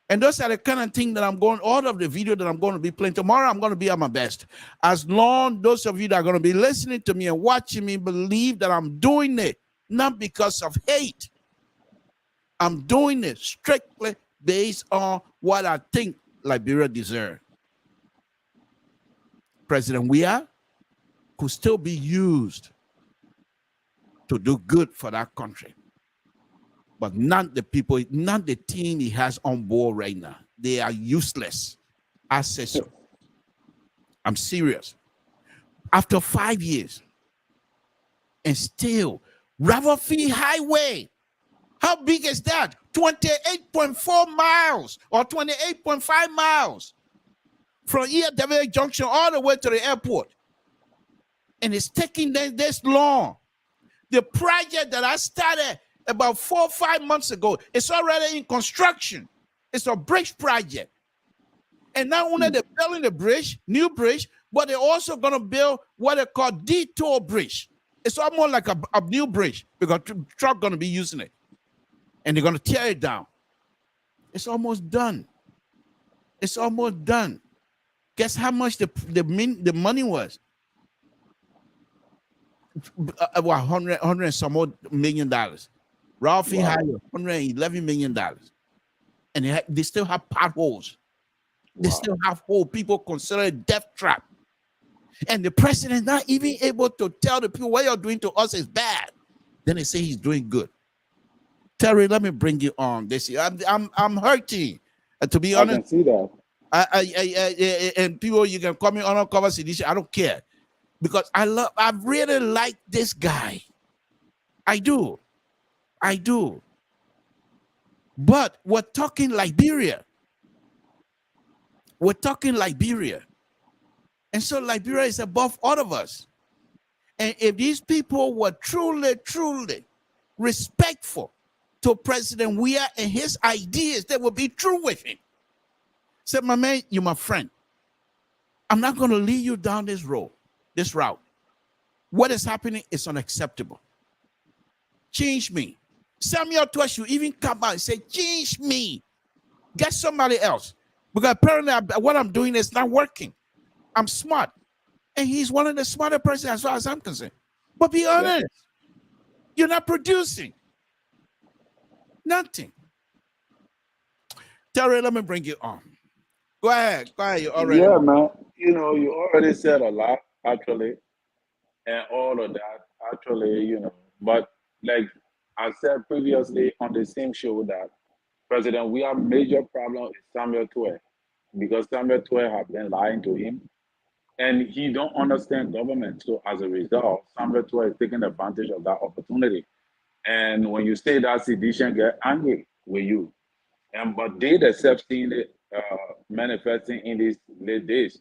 And those are the kind of things that all of the video that I'm going to be playing tomorrow, I'm going to be at my best. As long those of you that are going to be listening to me and watching me believe that I'm doing it, not because of hate. I'm doing it strictly based on what I think Liberia deserves. President Weah could still be used to do good for that country. But not the people, not the team he has on board right now. They are useless. I say so. I'm serious. After 5 years, and still, Ravalfi Highway, how big is that? 28.4 miles or 28.5 miles from EW Junction all the way to the airport. And it's taking them this long. The project that I started about 4 or 5 months ago, it's already in construction. It's a bridge project. And not only they're building the bridge, new bridge, but they're also going to build what they call detour bridge. It's almost like a new bridge because truck going to be using it, and they're going to tear it down. It's almost done. It's almost done. Guess how much the money was? Well, 100 and some more $1 million. Ralphie hired $111 million, and they still have potholes. They still have holes. People consider it death trap. And the president not even able to tell the people what you're doing to us is bad. Then they say he's doing good. Terry, let me bring you on. They say I'm hurting. To be honest, I can see that. And people, you can call me on a cover edition. I don't care because I really like this guy. I do. But we're talking Liberia. And so Liberia is above all of us. And if these people were truly, truly respectful to President Weah and his ideas, they would be true with him. Say, my man, you're my friend. I'm not going to lead you down this route. What is happening is unacceptable. Change me. Samuel Twice, you even come out and say, change me. Get somebody else. Because apparently what I'm doing is not working. I'm smart. And he's one of the smarter persons as far as I'm concerned. But be honest. You're not producing. Nothing. Terry, let me bring you on. Go ahead. You already. Yeah, man. You know, you already said a lot, actually. And all of that, actually, you know. But like I said previously on the same show that President, we have major problem is Samuel Twe. Because Samuel Twe have been lying to him. And he don't understand government. So as a result, Samuel Twe is taking advantage of that opportunity. And when you say that, sedition get angry with you. But they themselves seen it manifesting in these late days,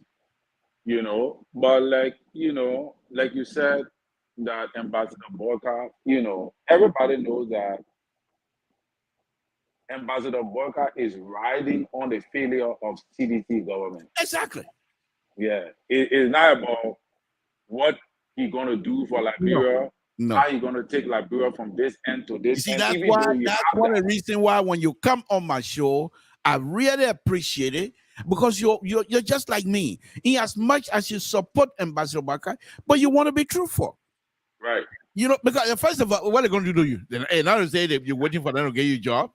you know. But like you said, that Ambassador Boyka, you know, everybody knows that Ambassador Boyka is riding on the failure of CDC government. Exactly. Yeah, it's not about what he's gonna do for Liberia. No. How you gonna take Liberia from this end to this? You see, that's one of the reasons why when you come on my show, I really appreciate it because you're just like me. In as much as you support Ambassador Boyka, but you want to be truthful. Right. You know, because first of all, what are they going to do to you? And I don't say that you're waiting for them to get you a job.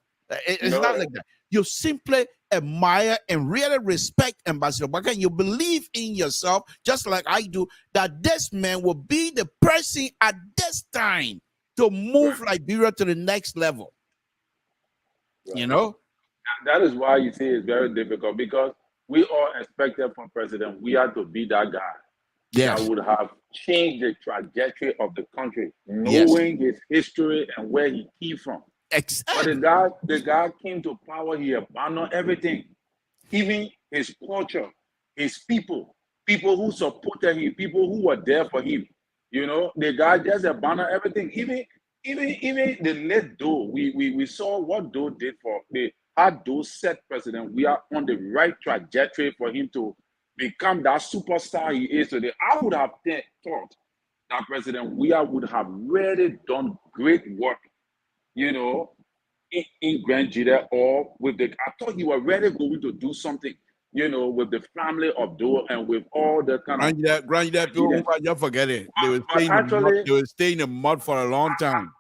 It's not like that. You simply admire and really respect Ambassador Boyka, and you believe in yourself, just like I do, that this man will be the person at this time to move Liberia to the next level. Right. You know? That is why you see it's very difficult, because we all expected from President Weah to be that guy that would have changed the trajectory of the country, knowing his history and where he came from. Exactly. But the guy came to power, he abandoned everything, even his culture, his people who supported him, people who were there for him. You know, the guy just abandoned everything. Even the late Doe, we saw what Doe did for how Doe set President Weah on the right trajectory for him to become that superstar he is today. I would have thought that President Weah would have really done great work, you know, in Grand Jida, or with I thought he was really going to do something, you know, with the family of Doe and with all the kind of Grand Jida people, don't forget it. They were staying in the mud for a long time.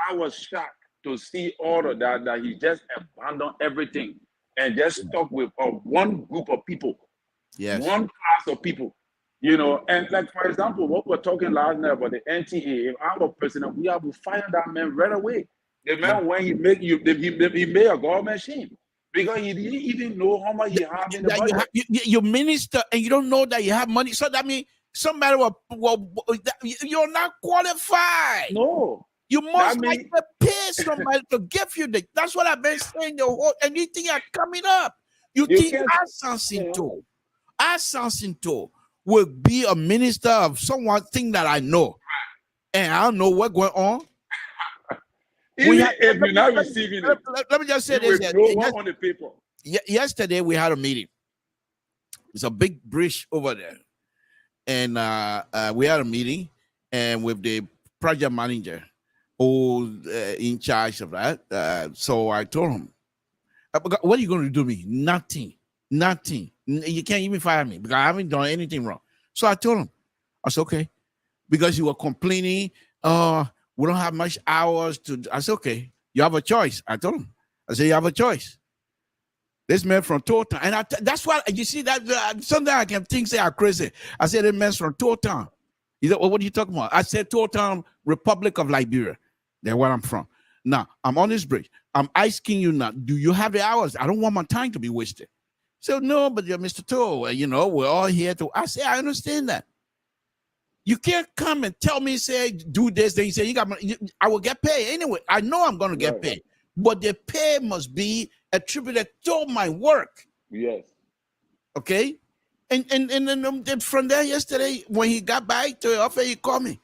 I was shocked to see all of that he just abandoned everything and just stuck with one group of people, one class of people. You know, and like, for example, what we're talking last night about the NTA, if I were president, we would fire that man right away. The man, when he made a government machine, because he didn't even know how much he had in the budget. You minister and you don't know that you have money. So that means somebody you're not qualified. No. You must like to pay somebody to give you the. That's what I've been saying the whole. Anything are coming up. You think Samson will be a minister of thing that I know, and I don't know what's going on. If you're not receiving it, let me just say this. On the paper. Yesterday we had a meeting. It's a big bridge over there, and we had a meeting, and with the project manager who's in charge of that. So I told him, what are you going to do to me? Nothing. You can't even fire me because I haven't done anything wrong. So I told him, I said, okay, because you were complaining, we don't have much hours to. I said, okay, you have a choice. I told him, I said, you have a choice. This man from Total, and that's why you see that sometimes I can think say I'm crazy. I said, this man's from Total. He said, well, what are you talking about? I said, Total, Republic of Liberia. That's where I'm from. Now, I'm on this bridge. I'm asking you now, do you have the hours? I don't want my time to be wasted. So, no, but you're Mr. Toe, we're all here to. I say, I understand that. You can't come and tell me, say, do this, then you say, I will get paid anyway. I know I'm going to get paid, but the pay must be attributed to my work. Yes. Okay? And then from there yesterday, when he got back to the office, he called me.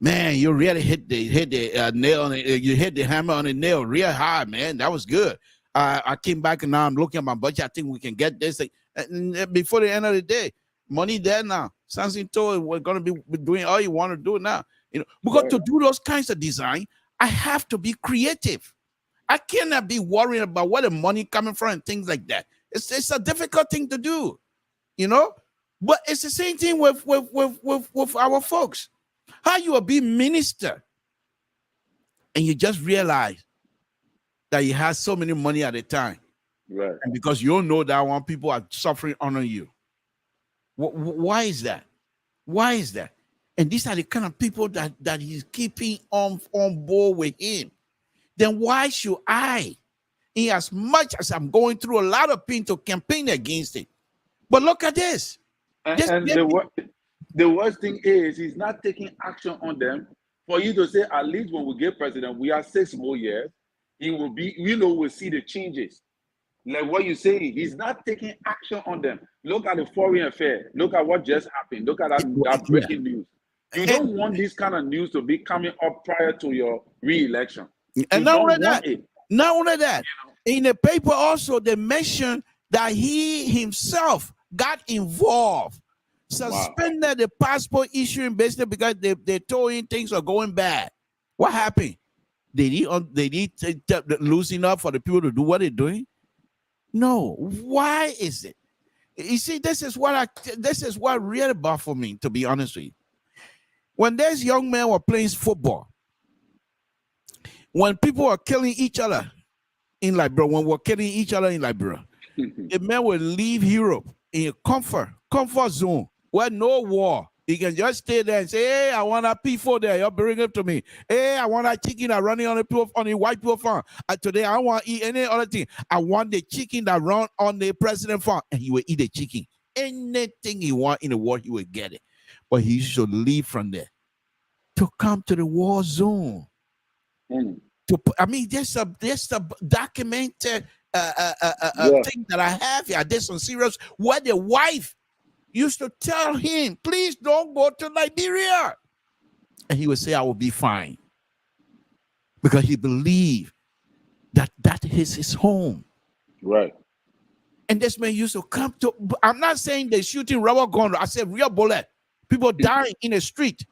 Man, you really hit the nail on it. You hit the hammer on the nail real hard, man. That was good. I came back and now I'm looking at my budget. I think we can get this thing. And before the end of the day, money there now. Samson told we're going to be doing all you want to do now. Because to do those kinds of design, I have to be creative. I cannot be worrying about where the money coming from and things like that. It's a difficult thing to do, But it's the same thing with our folks. How you will be minister and you just realize that you have so many money at a time. Right. And because you don't know that one, people are suffering under you. Why is that? Why is that? And these are the kind of people that he's keeping on board with him. Then why should I, in as much as I'm going through a lot of pain to campaign against it? But look at this. And the worst thing is he's not taking action on them. For you to say, at least when we get president, we have 6 more years, he will be, we'll see the changes. Like what you say, he's not taking action on them. Look at the foreign affair. Look at what just happened. Look at that breaking news. You don't want this kind of news to be coming up prior to your re-election. And not only that, in the paper also they mentioned that he himself got involved, suspended the passport issuing basically because they told him things are going bad. What happened? They need to loosen up for the people to do what they're doing? No. Why is it? You see, this is what really baffled me, to be honest with you. When these young men were playing football, when people were killing each other in Liberia, the men will leave Europe in a comfort zone where no war. You can just stay there and say, hey, I want a P4 there. You'll bring it to me. Hey, I want that chicken that running on the white people farm. Today, I don't want to eat any other thing. I want the chicken that run on the president farm. And he will eat the chicken. Anything he want in the world, he will get it. But he should leave from there to come to the war zone. There's a documented thing that I have here. There's some serious where the wife used to tell him, please don't go to Liberia. And he would say, I will be fine. Because he believed that is his home. Right. And this man used to come to, I'm not saying they're shooting rubber gun. I said real bullet. People dying in the street.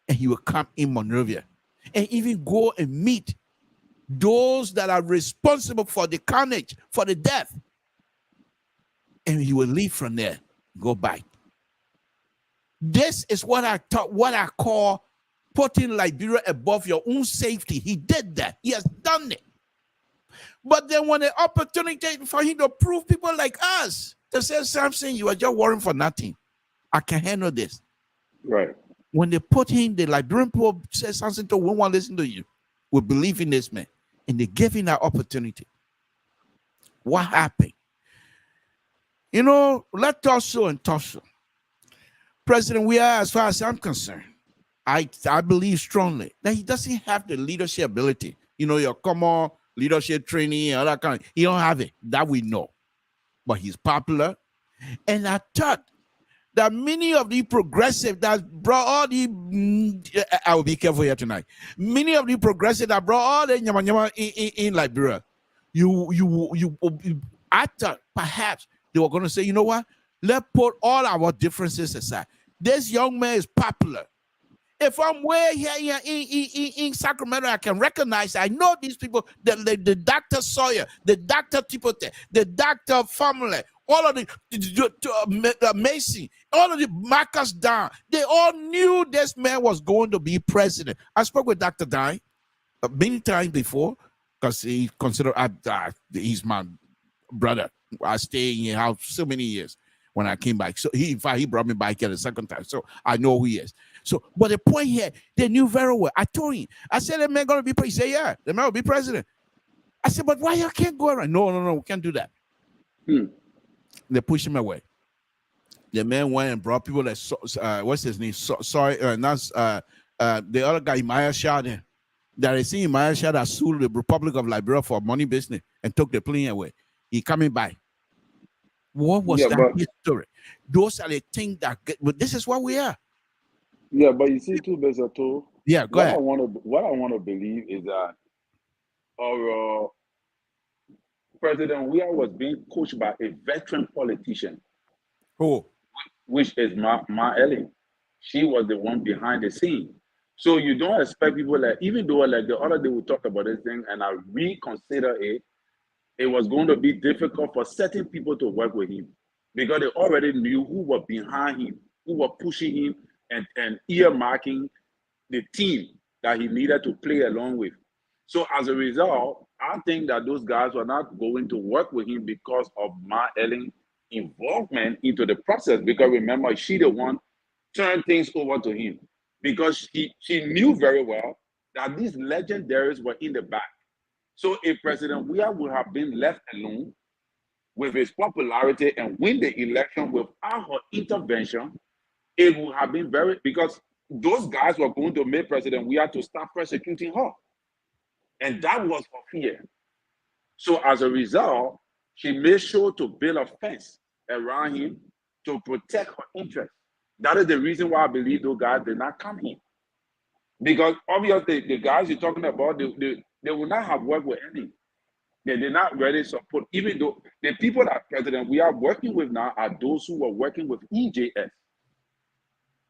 And he would come in Monrovia and even go and meet those that are responsible for the carnage, for the death. And he will leave from there, go back. This is what I call putting Liberia above your own safety. He did that. He has done it. But then when the opportunity for him to prove people like us, to say, Samson, you are just worrying for nothing. I can handle this. Right. When they put him, the Liberian people said something to won't want to listen to you. We believe in this man. And they gave him that opportunity. What happened? Let Tussle and Tussle. President, we are, as far as I'm concerned, I believe strongly that he doesn't have the leadership ability. Your common leadership training and all that kind of, he don't have it. That we know. But he's popular. And I thought that many of the progressive that brought all the, I will be careful here tonight. Many of the progressive that brought all the nyama in Liberia, I thought perhaps they were going to say, you know what? Let's put all our differences aside. This young man is popular. If I'm way here in Sacramento, I can recognize. I know these people. The Dr. Sawyer, the Dr. Tipote, the Dr. Family, all of the Macy, all of the Marcus Down. They all knew this man was going to be president. I spoke with Dr. Dine many times before because he considered he's my brother. I stayed in his house so many years when I came back. So in fact, he brought me back here the second time. So I know who he is. So, but the point here, they knew very well. I told him, I said, the man going to be president. He said, yeah, the man will be president. I said, but why you can't go around? No, we can't do that. They pushed him away. The man went and brought people that, what's his name? The other guy, Maya Shah, there. That I see Maya Shah that sued the Republic of Liberia for money business and took the plane away. He coming by. What was that history? Those are the things that but this is what we are. Yeah, but you see too, Bezato. Yeah, go ahead. What I want to believe is that our President Weah was being coached by a veteran politician. Who? Which is Ma Ellen. She was the one behind the scene. So you don't expect people like, even though like the other day we talked about this thing and I reconsider it, it was going to be difficult for certain people to work with him because they already knew who were behind him, who were pushing him and earmarking the team that he needed to play along with. So as a result, I think that those guys were not going to work with him because of Ma Ellen's involvement into the process. Because remember, she the one turned things over to him because she knew very well that these legendaries were in the back. So if President Weah would have been left alone with his popularity and win the election without her intervention, it would have been because those guys were going to make President Weah to start persecuting her. And that was her fear. So as a result, she made sure to build a fence around him to protect her interests. That is the reason why I believe those guys did not come in. Because obviously the guys you're talking about, they will not have worked with any. They did not really support, even though the people that President we are working with now are those who were working with EJS.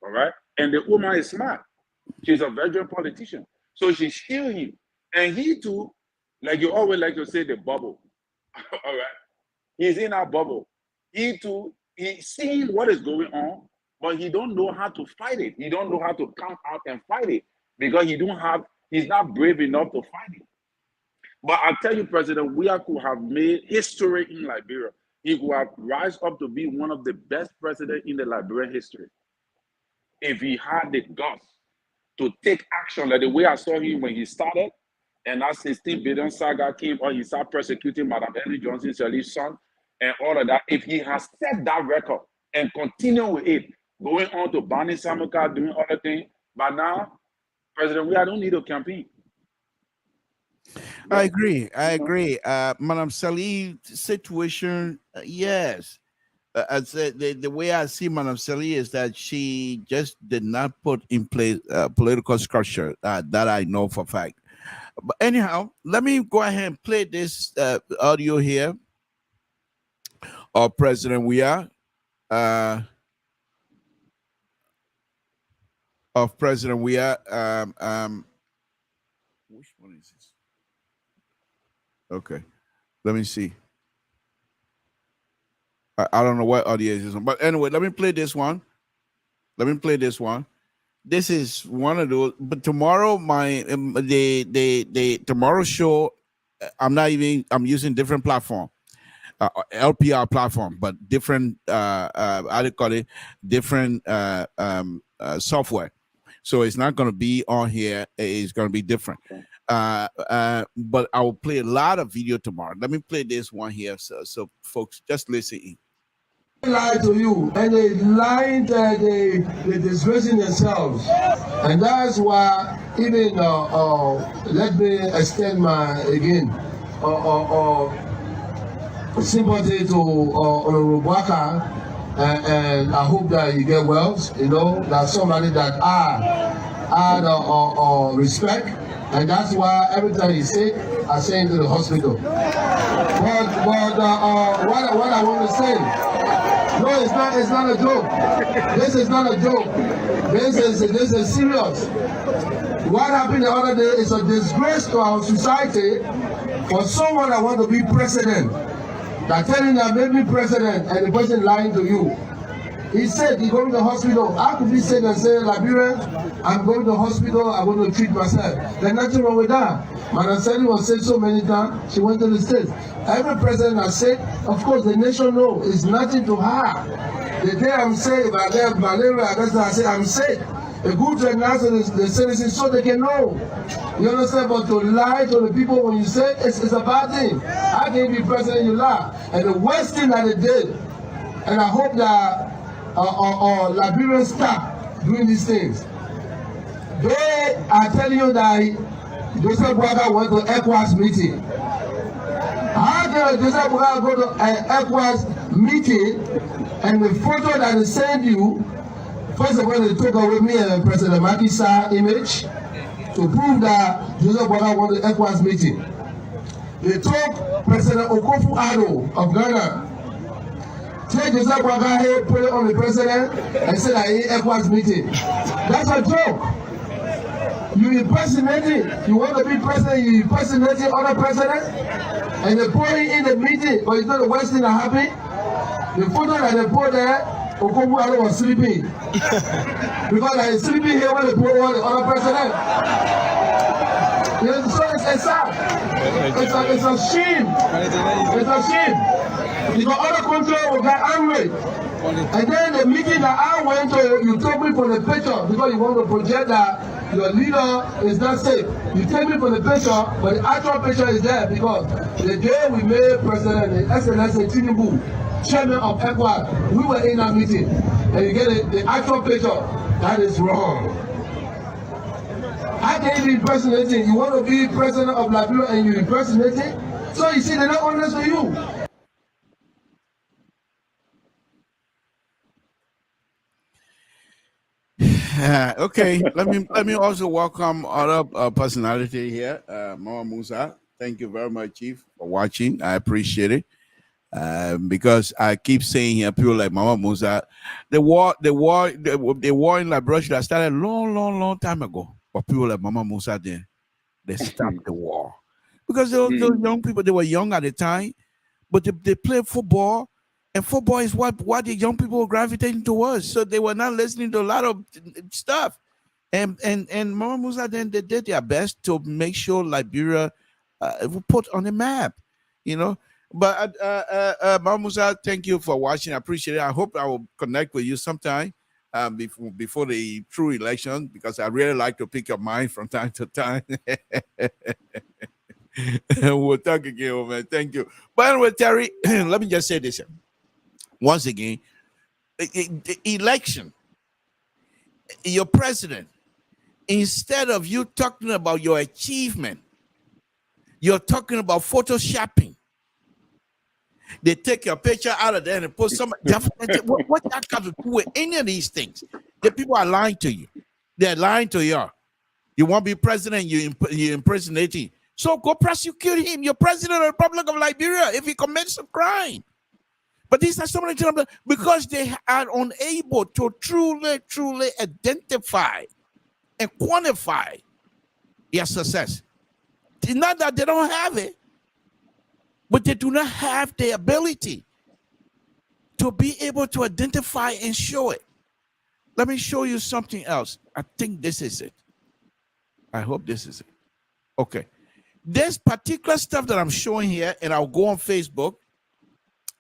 All right? And the woman is smart. She's a veteran politician. So she shielded him. And he too, like you always like to say, the bubble. All right? He's in our bubble. He too, he's seeing what is going on, but he don't know how to fight it. He don't know how to come out and fight it because he's not brave enough to fight it. But I tell you, President Weah could have made history in Liberia. He could have rise up to be one of the best presidents in the Liberian history if he had the guts to take action like the way I saw him when he started. And that 16 billion saga came or he started persecuting Madam Ellie Johnson, Sirleaf's son, and all of that. If he has set that record and continue with it, going on to banning Samuka, doing other things, but now, President Weah don't need a campaign. I agree. Madam Sirleaf's situation, yes. I said the way I see Madam Sirleaf is that she just did not put in place political structure that I know for a fact. But anyhow, let me go ahead and play this audio here of President Weah. Which one is this? Okay, let me see. I don't know what audio is this one, but anyway, let me play this one. This is one of those. But tomorrow, the tomorrow show, I'm using different platform, LPR platform, but different. How do you call it? Different software. So it's not going to be on here. It's going to be different. But I will play a lot of video tomorrow. Let me play this one here, so folks just listen. Lie to you, and they lied, they disgracing themselves, and that's why even let me extend my sympathy to Rubaka, and I hope that you get well. You know, that's somebody that I respect, and that's why every time you say, I send him to the hospital. But what I want to say. No, it's not a joke. This is not a joke. This is serious. What happened the other day is a disgrace to our society for someone that want to be president. That telling that make me president and the person lying to you. He said he going to the hospital. How could he say and say, Liberia, I'm going to the hospital, I'm going to treat myself. There's nothing wrong with that. Madam Sally was said so many times, she went to the States. Every president has said, of course, the nation knows it's nothing to her. The day I'm sick, if I get malaria, I say I'm sick. A good to announce to the citizens so they can know. You understand? But to lie to the people when you say it's a bad thing. How can you be president, you lie? And the worst thing that they did, and I hope that Liberians stop doing these things. They are telling you that Joseph Boaga went to ECOWAS meeting. How can Joseph Boaga go to an ECOWAS meeting and the photo that they send you, first of all, they took away me and President Macky Sall image to prove that Joseph Boaga went to ECOWAS meeting. They took President Akufo-Addo of Ghana. Take Joseph Boaga here, put it on the president, and say that he ECOWAS meeting. That's a joke. You impersonating. You want to be president, you impersonating other president, and they put it in the meeting, but it's not the worst thing that happened. The photo that they put there, Akufo-Addo was sleeping. Because he's sleeping here when they put on the other president. So it's sad. It's a shame. It's a shame. Because other countries will get angry. And then the meeting that I went to, you took me for the picture because you want to project that your leader is not safe. You take me for the picture, but the actual picture is there because the day we made President SLS Tinubu chairman of ECOWAS, we were in that meeting. And you get the actual picture. That is wrong. How can you be impersonating? You want to be president of Liberia and you impersonating? So you see, they're not honest with you. Okay, let me also welcome other personality here, Mama Musa. Thank you very much, Chief, for watching. I appreciate it. Because I keep saying here, people like Mama Musa, the war in Liberia should have started long time ago. But people like Mama Musa, they stopped the war because those young people, they were young at the time, but they played football. And football is what the young people were gravitating towards. So they were not listening to a lot of stuff. And Mama Musa, then they did their best to make sure Liberia was put on the map, you know. But Mama Musa, thank you for watching. I appreciate it. I hope I will connect with you sometime before the true election, because I really like to pick your mind from time to time. We'll talk again, man. Thank you. But anyway, Terry, let me just say this here. Once again, the election, your president, instead of you talking about your achievement, you're talking about photoshopping. They take your picture out of there and put somebody. What that got to do with any of these things? The people are lying to you. They're lying to you. You want to be president, you're impersonating. So go prosecute him. You're president of the Republic of Liberia if he commits a crime. But these are some of the things because they are unable to truly identify and quantify their success. It's not that they don't have it, but they do not have the ability to be able to identify and show it. Let me show you something else. I think this is it. I hope this is it. Okay. This particular stuff that I'm showing here, and I'll go on Facebook,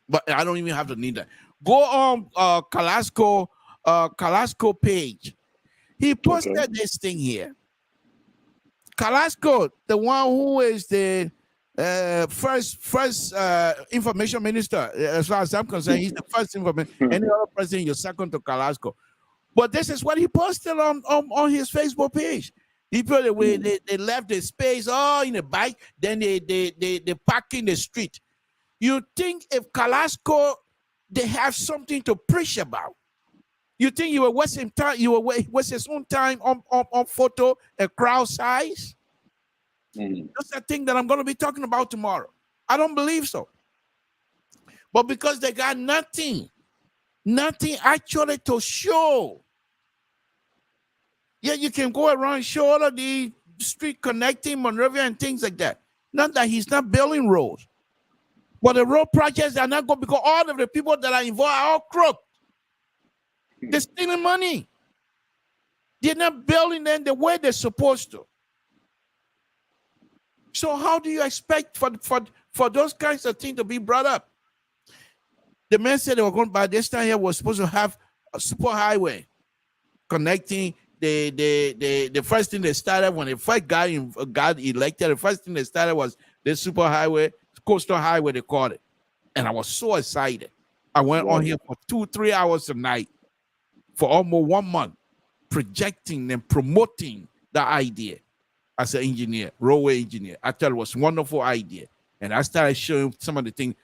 but I don't even have to need that. Go on Kalasco page. He posted this thing here. Kalasco, the one who is the first information minister, as far as I'm concerned, he's the first information. Any other president, you're second to Kalasco. But this is what he posted on his Facebook page. He put away, they left the space all in the bike, then they park in the street. You think if Kalasco, they have something to preach about? You think you were wasting time? You were waste his own time on photo and crowd size? That's the thing that I'm going to be talking about tomorrow. I don't believe so. But because they got nothing, Nothing actually to show. Yeah, you can go around and show all of the street connecting Monrovia and things like that. Not that he's not building roads. But the road projects are not good because all of the people that are involved are all crooked. They're stealing money. They're not building them the way they're supposed to. So how do you expect for those kinds of things to be brought up? The man said they were going by this time here was supposed to have a super highway connecting the first thing they started when the first guy got elected. The first thing they started was the super highway, coastal highway they called it, and I was so excited. I went on here for 2-3 hours a night for almost 1 month, projecting and promoting the idea as an engineer, roadway engineer. I thought it was a wonderful idea, and I started showing some of the things.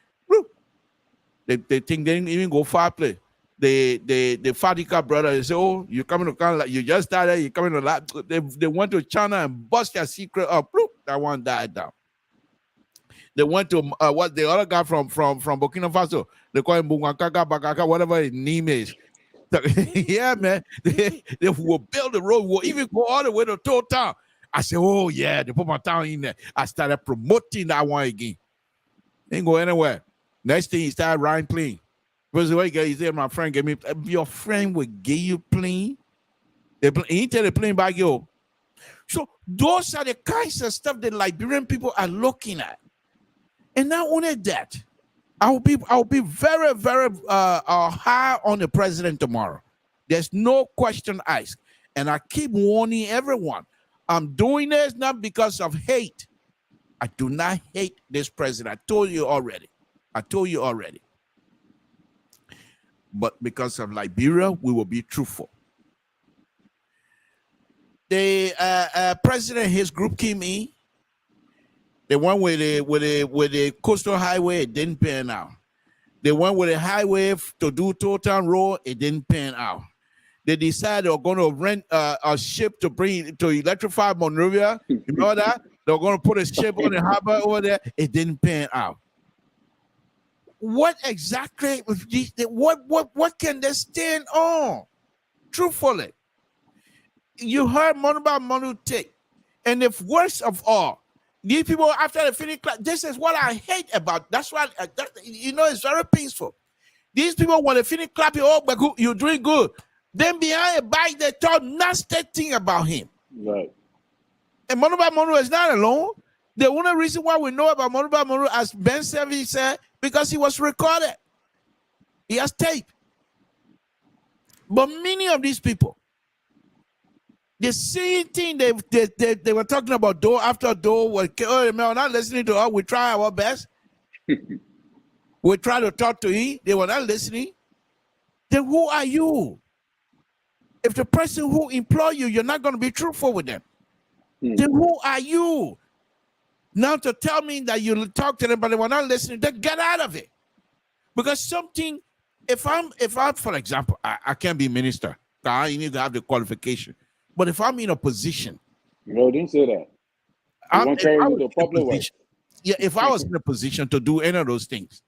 They think they didn't even go far play. The Fatika brother, they say, "Oh, you're coming to Canada, you just started, you're coming to they went to China and bust their secret up. That one died down. They went to what the other guy from Burkina Faso, they call him Bungakaka Bakaka, whatever his name is. Yeah, man, they will build the road, will even go all the way to Toll Town. I said, oh yeah, they put my town in there. I started promoting that one again. Ain't go anywhere. Next thing he started riding plane. Because the way he said, my friend gave me, your friend will give you plane. He tell the plane back, yo. So those are the kinds of stuff that Liberian people are looking at. And not only that, I'll be very, very high on the president tomorrow. There's no question asked. And I keep warning everyone. I'm doing this not because of hate. I do not hate this president. I told you already. But because of Liberia, we will be truthful. The president, his group came in. They went with the coastal highway, it didn't pan out. They went with a highway to do Town Road, it didn't pan out. They decided they were going to rent a ship to electrify Monrovia. You know that? They were going to put a ship on the harbor over there. It didn't pan out. What exactly? What can they stand on? Truthfully, you heard Monu take, and if worst of all, these people after they finish class, this is what I hate about. That's why it's very peaceful. These people when they finish clapping, oh, but you're doing good. Then behind a back, they talk nasty thing about him. Right. And Monu is not alone. The only reason why we know about Monu, as Ben Sevi said, because he was recorded. He has tape. But many of these people, the same thing they were talking about door after door. We're not listening to us. We try our best. We try to talk to him. They were not listening. Then who are you? If the person who employ you, you're not going to be truthful with them. Then who are you? Now to tell me that you talk to them, but they were not listening, then get out of it. Because something, if I'm, for example, I can't be minister. I need to have the qualification. But if I'm in a position. No, didn't say that. If I was in a position to do any of those things,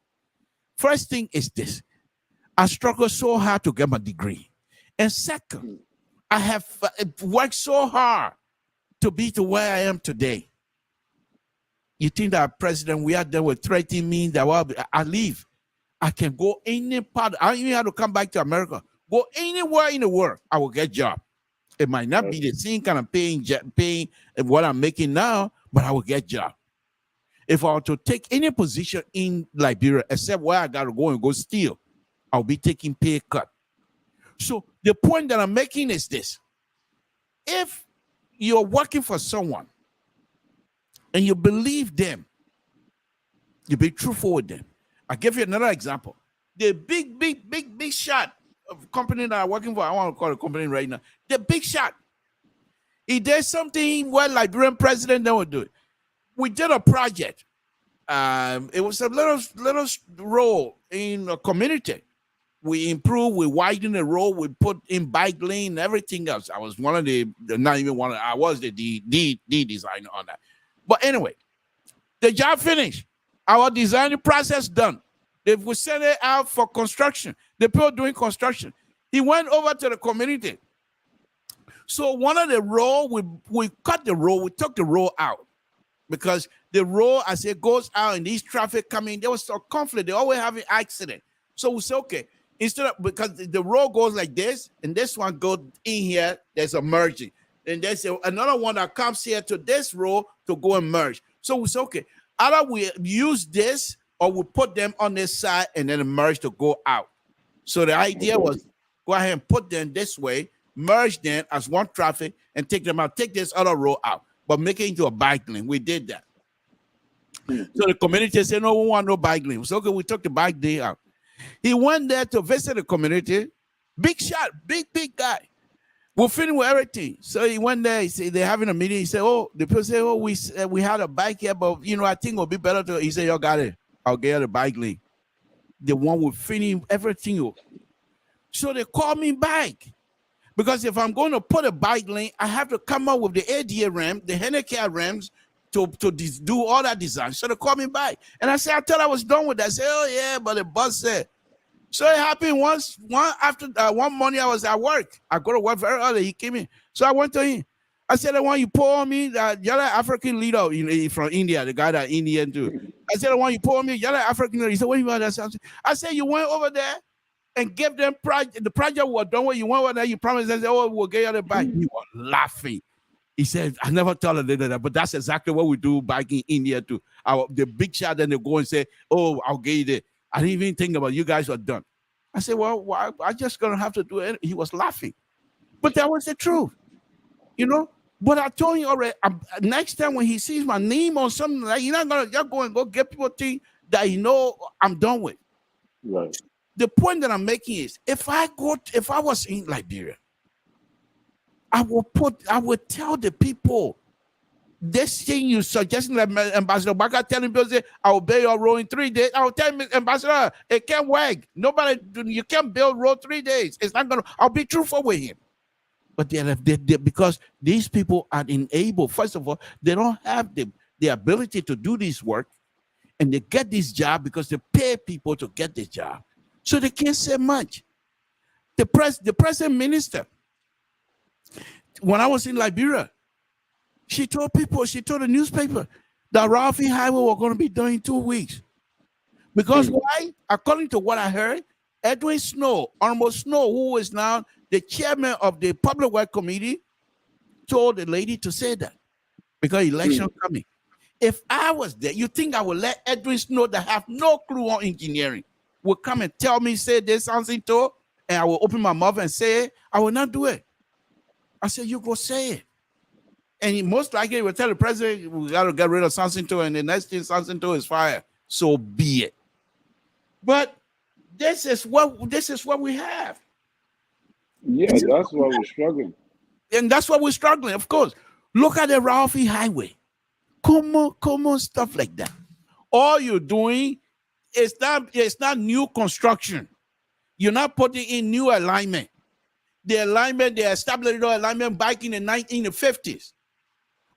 first thing is this. I struggled so hard to get my degree. And second, I have worked so hard to be to where I am today. You think that president, we are there with threatening me that I leave. I can go any part. I don't even have to come back to America. Go anywhere in the world, I will get a job. It might not be the same kind of paying what I'm making now, but I will get a job. If I were to take any position in Liberia, except where I got to go steal, I'll be taking pay cut. So the point that I'm making is this. If you're working for someone and you believe them, you be truthful with them. I'll give you another example. The big shot of company that I'm working for, I want to call it a company right now. The big shot. He did something where Liberian president they would do it. We did a project. It was a little role in a community. We improved, we widened the road, we put in bike lane and everything else. I was one of I was the designer on that. But anyway, the job finished. Our designing process done. They will send it out for construction. The people doing construction. He went over to the community. So one of the road, we cut the road, we took the road out. Because the road, as it goes out and these traffic coming, there was a conflict. They always have an accident. So we say, okay, instead of, because the road goes like this, and this one goes in here, there's a merging. And there's another one that comes here to this road to go and merge. So we say, okay, either we use this or we put them on this side and then merge to go out. So the idea was go ahead and put them this way, merge them as one traffic and take them out, take this other road out, but make it into a bike lane. We did that. So the community said, no, we want no bike lane. So okay, we took the bike lane out. He went there to visit the community. Big shot, big guy. We're finished with everything. So he went there. He said they're having a meeting. He said, "Oh, the people say, oh, we had a bike here, but I think it'll be better to." He said, "You got it. I'll get the bike lane. The one with finish everything." So they called me back because if I'm going to put a bike lane, I have to come up with the ADA ramp, the handicap ramps to do all that design. So they called me back, and I said, "I thought I was done with that." I said, "Oh yeah," but the boss said. So it happened one morning I was at work. I go to work very early. He came in. So I went to him. I said, "The one you pour on me, you're an African leader from India, the guy that Indian too." I said, "The one you pour on me, you're an African leader." He said, "What do you want that Samson?" I said, "You went over there and gave them the project was done with. You went over there, you promised and said, oh, we'll get you the back." He was laughing. He said, "I never told her that, but that's exactly what we do back in India too. The big shot, then they go and say, oh, I'll get you there. I didn't even think about it. You guys are done." I said, "Well, I'm just going to have to do it." He was laughing. But that was the truth, But I told you already, next time when he sees my name on something, like, you're not going to just go and go get people things that I'm done with. Right. The point that I'm making is, if I was in Liberia, I would tell the people, this thing you suggesting, like Ambassador Baka telling people, say, "I'll build your road in 3 days." I'll tell him, "Ambassador, it can't work. You can't build road 3 days. It's not gonna." I'll be truthful with him. But because these people are enabled. First of all, they don't have the ability to do this work, and they get this job because they pay people to get the job, so they can't say much. The present minister, when I was in Liberia, she told the newspaper that Ralphie Highway was going to be done in 2 weeks. Because why? According to what I heard, Edwin Snow, Honorable Snow, who is now the chairman of the Public Works Committee, told the lady to say that because election coming. If I was there, you think I would let Edwin Snow, that have no clue on engineering, would come and tell me, say this something to, and I will open my mouth and say it? I will not do it. I said, "You go say it." And he most likely will tell the president, "We got to get rid of Samson too, and the next thing Samson too is fire." So be it. But this is what we have. Yeah, that's why we're struggling. And that's why we're struggling, of course. Look at the Ralphie Highway. Common stuff like that. All you're doing is not new construction. You're not putting in new alignment. The alignment, they established the alignment back in the 1950s.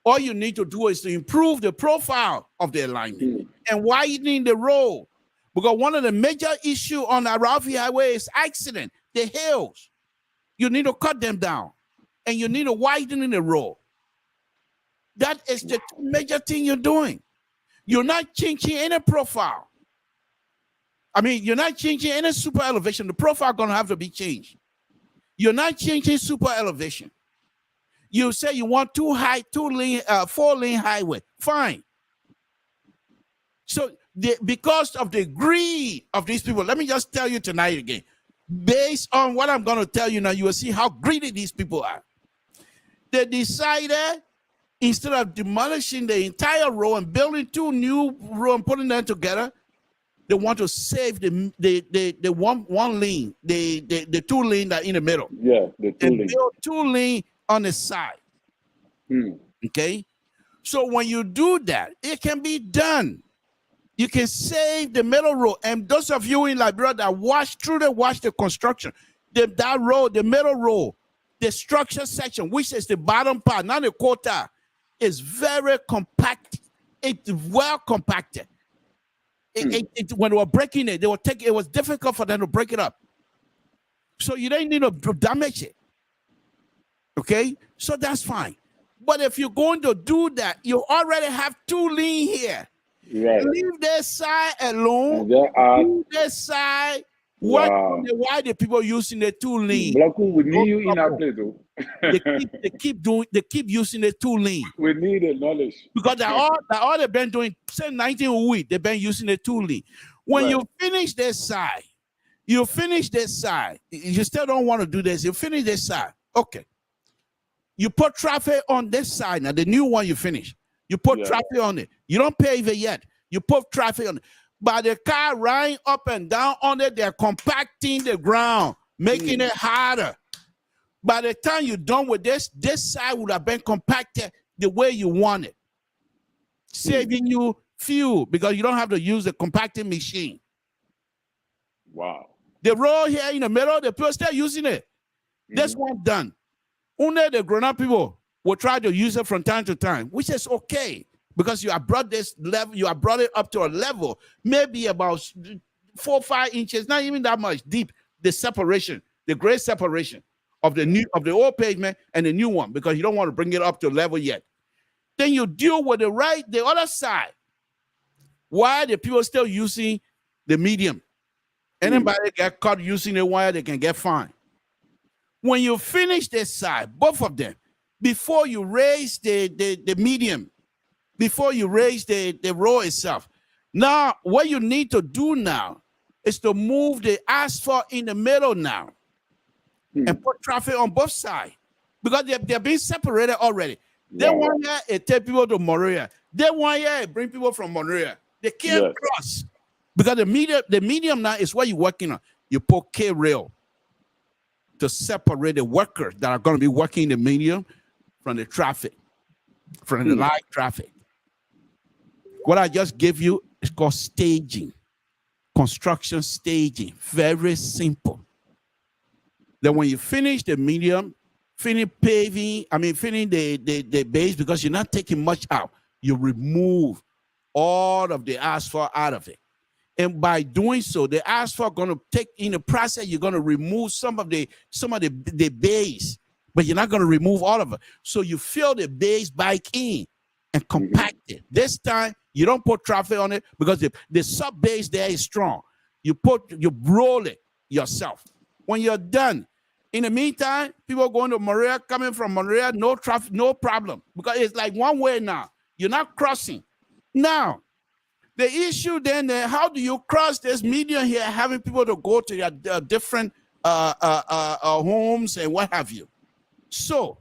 All you need to do is to improve the profile of the alignment and widening the road. Because one of the major issues on the Ralphie Highway is accident. The hills. You need to cut them down. And you need to widen the road. That is the major thing you're doing. You're not changing any profile. I mean, you're not changing any super elevation. The profile is going to have to be changed. You're not changing super elevation. You say you want 4-lane highway. Fine. So because of the greed of these people, let me just tell you tonight again, based on what I'm going to tell you now, you will see how greedy these people are. They decided, instead of demolishing the entire road and building 2 new roads and putting them together, they want to save the one lane, the 2-lane that in the middle. Yeah, the 2-lane. And build 2-lane on the side. Okay? So when you do that, it can be done. You can save the middle road. And those of you in Liberia that watch the construction, that road, the middle road, the structure section, which is the bottom part, not the quarter, is very compact. It's well compacted. when they were breaking it, it was difficult for them to break it up. So you don't need to damage it. Okay, so that's fine. But if you're going to do that, you already have two lean here. Right. Leave that side alone. Leave that side. What? Why the people using the two lean? Blaku, we need you in our place, though. they keep using the two lean. We need the knowledge because that all they've been doing since 1908. They've been using the two lean. When you finish this side, you still don't want to do this. You finish this side, okay. You put traffic on this side now. The new one you finish. You put traffic on it. You don't pave it yet. You put traffic on it. But the car riding up and down on it, they're compacting the ground, making it harder. By the time you're done with this side would have been compacted the way you want it, saving you fuel because you don't have to use the compacting machine. Wow. The road here in the middle, the people still using it. This one done. Only the grown-up people will try to use it from time to time, which is okay because you have brought this level, you have brought it up to a level, maybe about 4 or 5 inches, not even that much deep, the separation, the great separation of the old pavement and the new one, because you don't want to bring it up to level yet. Then you deal with the other side. Why the people still using the medium? Anybody get caught using the wire, they can get fined. When you finish this side, both of them, before you raise the medium, before you raise the road itself, now what you need to do now is to move the asphalt in the middle now and put traffic on both sides because they're being separated already. They want to take people to Monrovia. They want to bring people from Monrovia. They can't cross because the medium now is what you're working on. You put K-rail to separate the workers that are going to be working in the medium from the traffic, from the light traffic. What I just gave you is called staging, construction staging. Very simple. Then when you finish the medium, finish the base, because you're not taking much out, you remove all of the asphalt out of it. And by doing so, the asphalt going to take in the process, you're going to remove some of the base, but you're not going to remove all of it. So you fill the base back in and compact it. This time, you don't put traffic on it because the sub base there is strong. You roll it yourself. When you're done, in the meantime, people going to Monrovia, coming from Monrovia, no traffic, no problem, because it's like one way now. You're not crossing. Now, the issue then, how do you cross this median here, having people to go to their different homes and what have you? So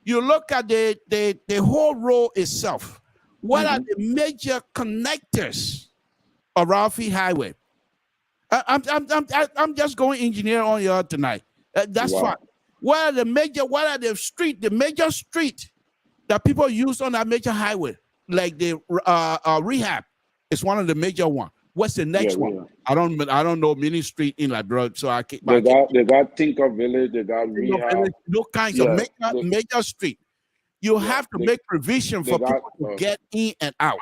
you look at the whole road itself. What are the major connectors of Ralphie Highway? I'm just going engineer on you tonight. That's fine. What are the major street that people use on that major highway? Like the rehab is one of the major ones. What's the next one? I don't know many street in Liberia, so I can't. They got Tinker Village, they got rehab. No kinds of major street. You have to make provision for people to get in and out.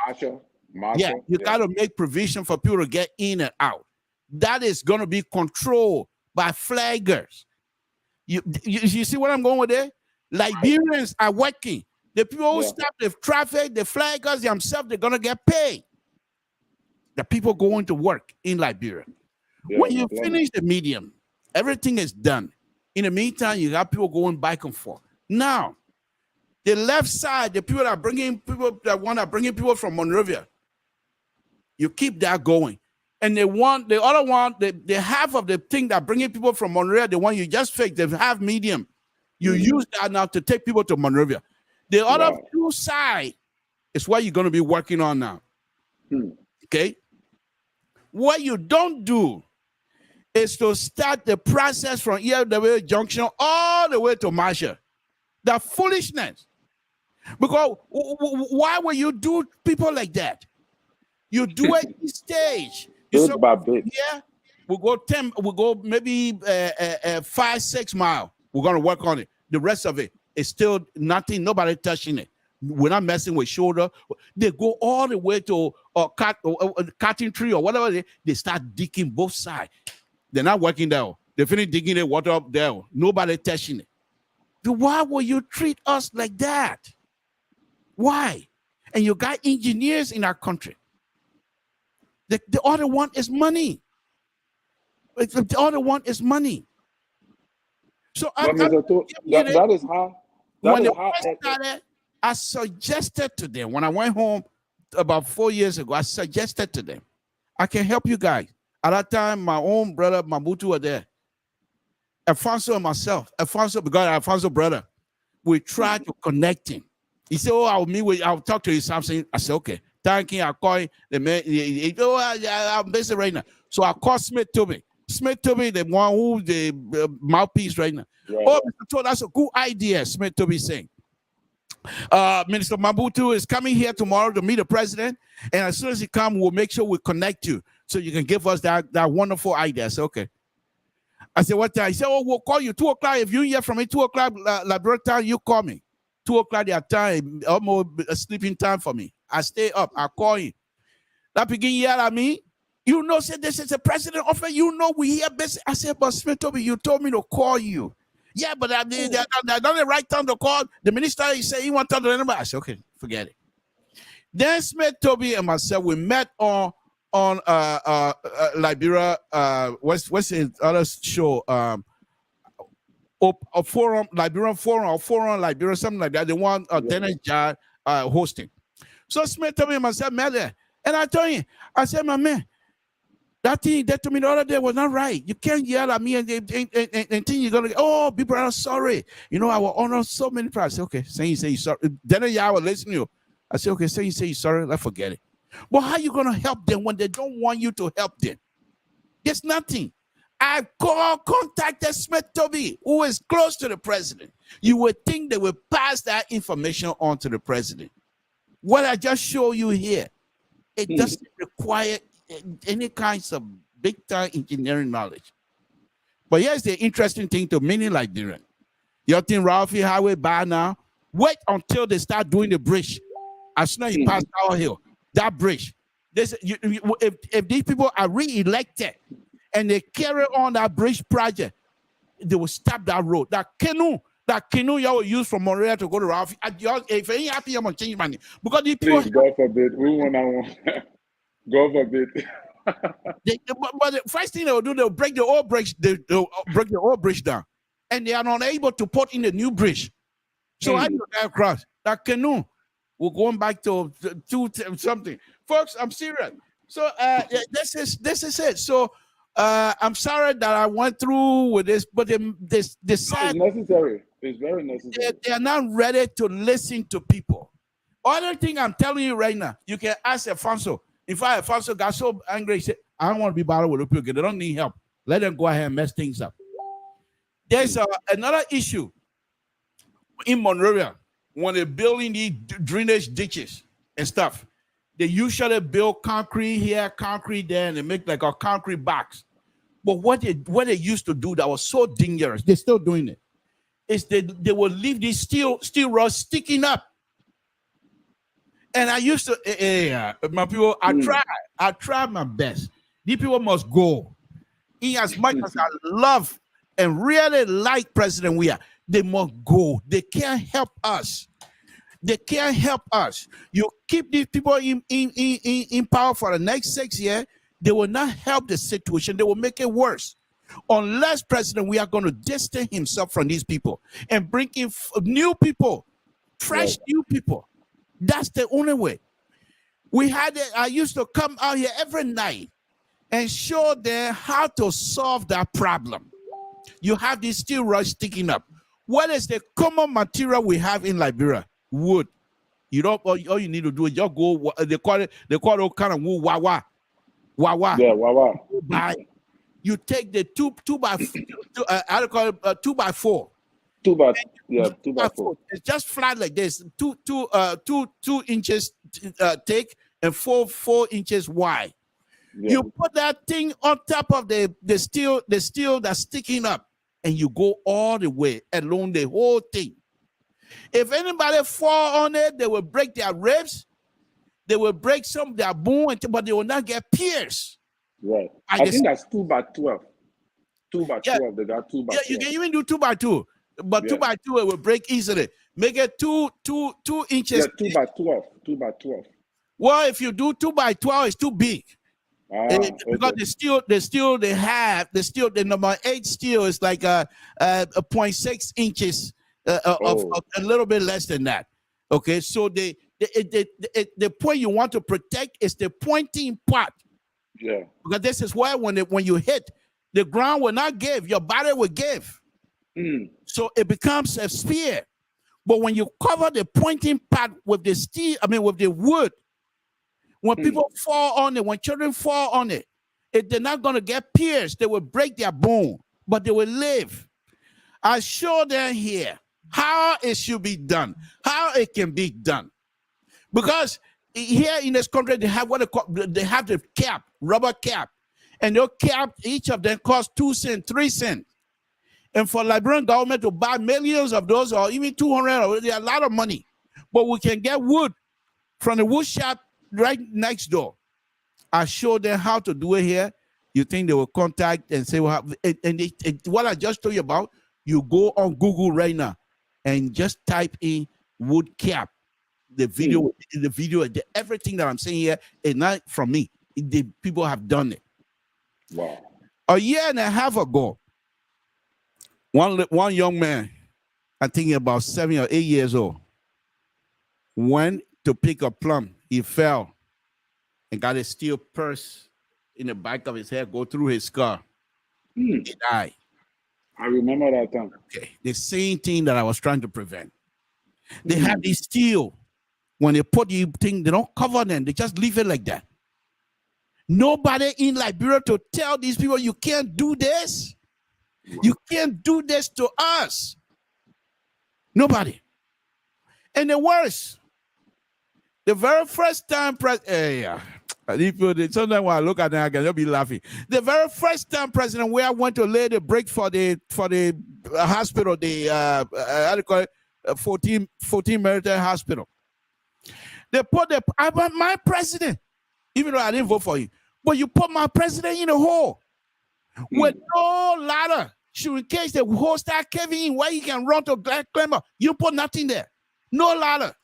Marshall, you got to make provision for people to get in and out. That is going to be controlled by flaggers. You see what I'm going with there? Liberians are working. The people who stop the traffic, the flaggers themselves, they're going to get paid. The people going to work in Liberia. When you finish the medium, everything is done. In the meantime, you got people going back and forth. Now, the left side, the people that are bringing people from Monrovia, you keep that going. And the other one, the half of the thing that bringing people from Monrovia, the one you just fixed, the half medium, you use that now to take people to Monrovia. The other two side is what you're going to be working on now. Okay? What you don't do is to start the process from ELW Junction all the way to Marshall. The foolishness. Because why would you do people like that? You do it in stage. Yeah, we'll go maybe 5-6 miles. We're going to work on it. The rest of it is still nothing, nobody touching it. we're not messing with shoulder. They go all the way to cutting tree or whatever. They start digging both sides. They're not working there. They finish digging the water up there. Nobody touching it. So why will you treat us like that? Why? And you got engineers in our country. The other one is money. The other one is money. So that is how. When they started, I suggested to them, when I went home about 4 years ago, I suggested to them, I can help you guys. At that time, my own brother, Mabutu, were there. Alfonso and myself, because Alfonso brother, we tried to connect him. He said, oh, I'll talk to you, Samson. I said, okay. Thank you. I call him. The man, I'm busy right now. So I called Smith Toby. Smith Toby, the one who the mouthpiece right now. Right. Oh, Mr. Todd, that's a good idea, Smith Toby saying. Minister Mabutu is coming here tomorrow to meet the president. And as soon as he comes, we'll make sure we connect you so you can give us that wonderful idea. I said, okay. I said, what time? He said, oh, we'll call you 2 o'clock. If you hear from me 2 o'clock, Labrador time, you call me. 2 o'clock their time, almost a sleeping time for me. I stay up. I call him. That begin yell at me. You know, said this is a president offer. You know, we here busy. I said, but Smith Toby, you told me to call you. Yeah, but I done the right time to call. The minister, he said he want to talk to anybody. I said, okay, forget it. Then Smith Toby and myself, we met on Liberia. What's the other show? A forum, Liberian forum, or forum Liberia, something like that. The one Dennis Jar hosting. So Smith Toby and myself met there, and I told him, I said, my man, that thing you did to me the other day was not right. You can't yell at me and think you're gonna go, oh, people are sorry. You know, I will honor so many people. I said, okay, say you sorry. Then I will listen to you. I said, okay, say you sorry, let's forget it. But how you gonna help them when they don't want you to help them? There's nothing. I contacted Smith Toby, who is close to the president. You would think they would pass that information on to the president. What I just show you here, it doesn't require any kinds of big-time engineering knowledge. But here's the interesting thing to many Liberians. You think Ralphie Highway bad now? Wait until they start doing the bridge. As soon as you pass Tower Hill, that bridge. If these people are re-elected and they carry on that bridge project, they will stop that road. That canoe y'all will use from Montreal to go to Ralphie. If you ain't happy, I'm going to change money. Because these people... Please, God forbid. We want that. God forbid. But the first thing they will do, they'll break the old bridge. They'll break the old bridge down, and they are not able to put in the new bridge. So I go across that canoe. We're going back to something, folks. I'm serious. So this is it. So I'm sorry that I went through with this, but this it's necessary. It's very necessary. They are not ready to listen to people. Other thing I'm telling you right now, you can ask Alfonso. In fact, Alfonso got so angry, he said, I don't want to be bothered with the people. They don't need help. Let them go ahead and mess things up. There's another issue in Monrovia. When they're building these drainage ditches and stuff, they usually build concrete here, concrete there, and they make like a concrete box. But what they used to do that was so dangerous, they're still doing it, is they will leave these steel rods sticking up. And I used to, my people, I tried my best. These people must go. In as much as I love and really like President Weah, they must go. They can't help us. They can't help us. You keep these people in power for the next 6 years, they will not help the situation. They will make it worse. Unless President Weah going to distance himself from these people and bring in new people, fresh new people. That's the only way. I used to come out here every night and show them how to solve that problem. You have these steel rods sticking up. What is the common material we have in Liberia? Wood. You don't. All you need to do is just go. They call it kind of wood. Wawa. Yeah, wawa. You take the two by 4. 2 by 4. It's just flat like this. 2 inches thick and 4 inches wide. Yeah. You put that thing on top of the steel that's sticking up, and you go all the way along the whole thing. If anybody fall on it, they will break their ribs, they will break some of their bone, but they will not get pierced. Right. I think that's 2 by 12. 2 by 12. They got 2 by 12. You can even do 2 by 2, but 2 by 2 it will break easily. Make it 2 inches. Yeah, 2 by 12. 2 by 12. Well, if you do 2 by 12, it's too big. Because the number 8 steel is like a 0.6 inches, of a little bit less than that. Okay, so the point you want to protect is the pointing part. Yeah. Because this is why when you hit, the ground will not give, your body will give. So it becomes a spear. But when you cover the pointing part with the steel, with the wood, when people fall on it, when children fall on it, they're not going to get pierced. They will break their bone, but they will live. I show them here how it should be done, how it can be done. Because here in this country, they have they have the cap, rubber cap. And those cap, each of them cost 2 cents, 3 cents. And for Liberian government to buy millions of those, or even 200, they're a lot of money. But we can get wood from the wood shop right next door. I showed them how to do it here. You think they will contact and say, well, what I just told you about, you go on Google right now and just type in wood cap. The video, everything that I'm saying here is not from me. The people have done it. Wow. A year and a half ago, one young man, I think about 7 or 8 years old, went to pick a plum. He fell and got a steel purse in the back of his head, go through his skull. He died. I remember that time. Okay. The same thing that I was trying to prevent. They have this steel. When they put the thing, they don't cover them. They just leave it like that. Nobody in Liberia to tell these people, you can't do this. You can't do this to us. Nobody. And the worst, the very first time, sometimes when I look at them, I can just be laughing. The very first time president, where I went to lay the brick for the hospital, the how do you call it, 14 military hospital. They put my president, even though I didn't vote for you, but you put my president in a hole with no ladder. So in case the hole start caving in, where he can run to Black Clemmer, you put nothing there, no ladder.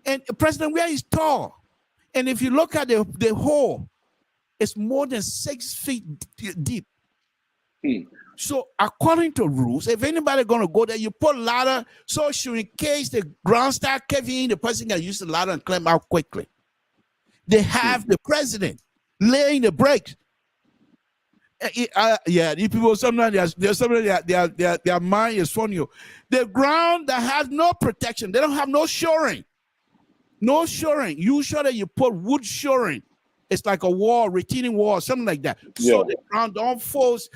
And President Weah is tall, and if you look at the hole, it's more than 6 feet deep. So according to rules, if anybody gonna go there, you put ladder, so in case the ground start caving in, the person can use the ladder and climb out quickly. They have the president laying the brakes. These people sometimes their mind is funny. The ground that has no protection, they don't have no shoring. No shoring. Usually you put wood shoring. It's like a wall, retaining wall, something like that. So the ground don't force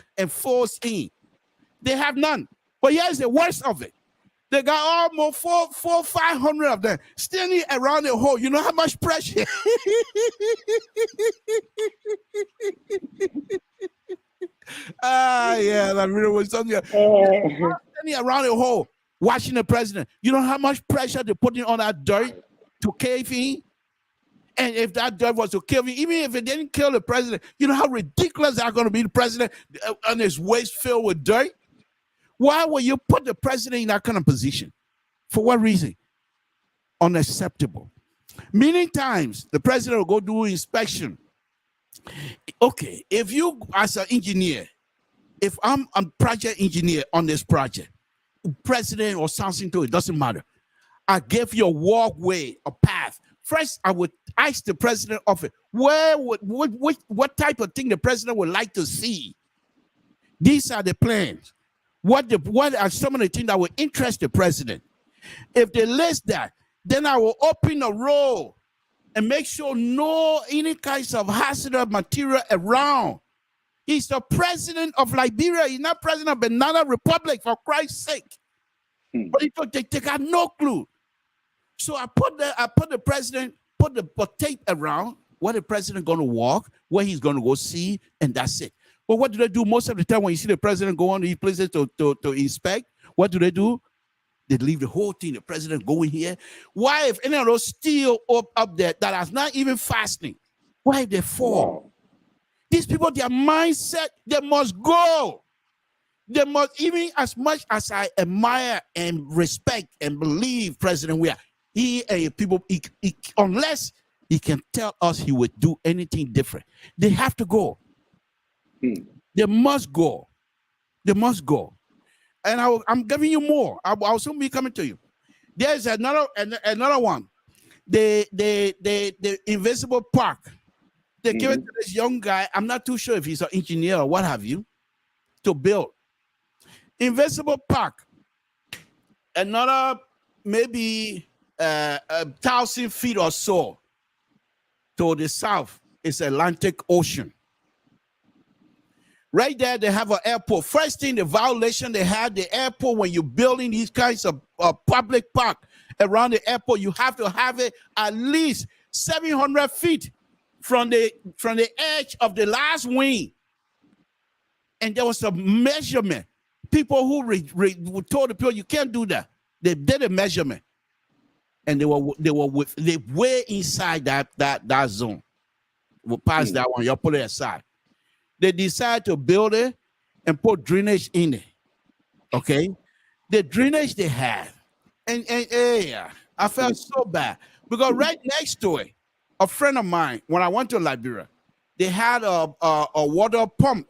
in. They have none. But here's the worst of it. They got almost 500 of them standing around the hole. You know how much pressure? That really was something. Standing around the hole, watching the president. You know how much pressure they're putting on that dirt to cave in? And if that dirt was to kill me, even if it didn't kill the president, you know how ridiculous that's going to be, the president and his waist filled with dirt? Why would you put the president in that kind of position? For what reason? Unacceptable. Many times, the president will go do inspection. Okay, if you, as an engineer, if I'm a project engineer on this project, president or Samson, it doesn't matter. I give you a walkway, a path. First, I would ask the president of it, what type of thing the president would like to see. These are the plans. What are some of the things that will interest the president? If they list that, then I will open a road and make sure no any kinds of hazardous material around. He's the president of Liberia. He's not president of Banana Republic, for Christ's sake. But they got no clue. So I put the president, put the tape around where the president going to walk, where he's going to go see, and that's it. But what do they do most of the time when you see the president go on these places to inspect? What do? They leave the whole thing, the president going here. Why, if any of those still up there that are not even fasting, why if they fall? Wow. These people, their mindset, they must go. They must, even as much as I admire and respect and believe President Weah, unless he can tell us he would do anything different, they have to go. They must go. They must go. And I'm giving you more. I'll soon be coming to you. There's another one. The Invisible Park. They give it to this young guy. I'm not too sure if he's an engineer or what have you, to build. Invisible Park. Another maybe 1,000 feet or so to the south is Atlantic Ocean. Right there, they have an airport. First thing, the violation they had, the airport, when you're building these kinds of public park around the airport, you have to have it at least 700 feet from the edge of the last wing. And there was a measurement. People who told the people you can't do that. They did a measurement, and they were way inside that zone. We'll pass that one. You'll put it aside. They decided to build it and put drainage in it. Okay, the drainage they had, and yeah, I felt so bad because right next to it, a friend of mine, when I went to Liberia, they had a water pump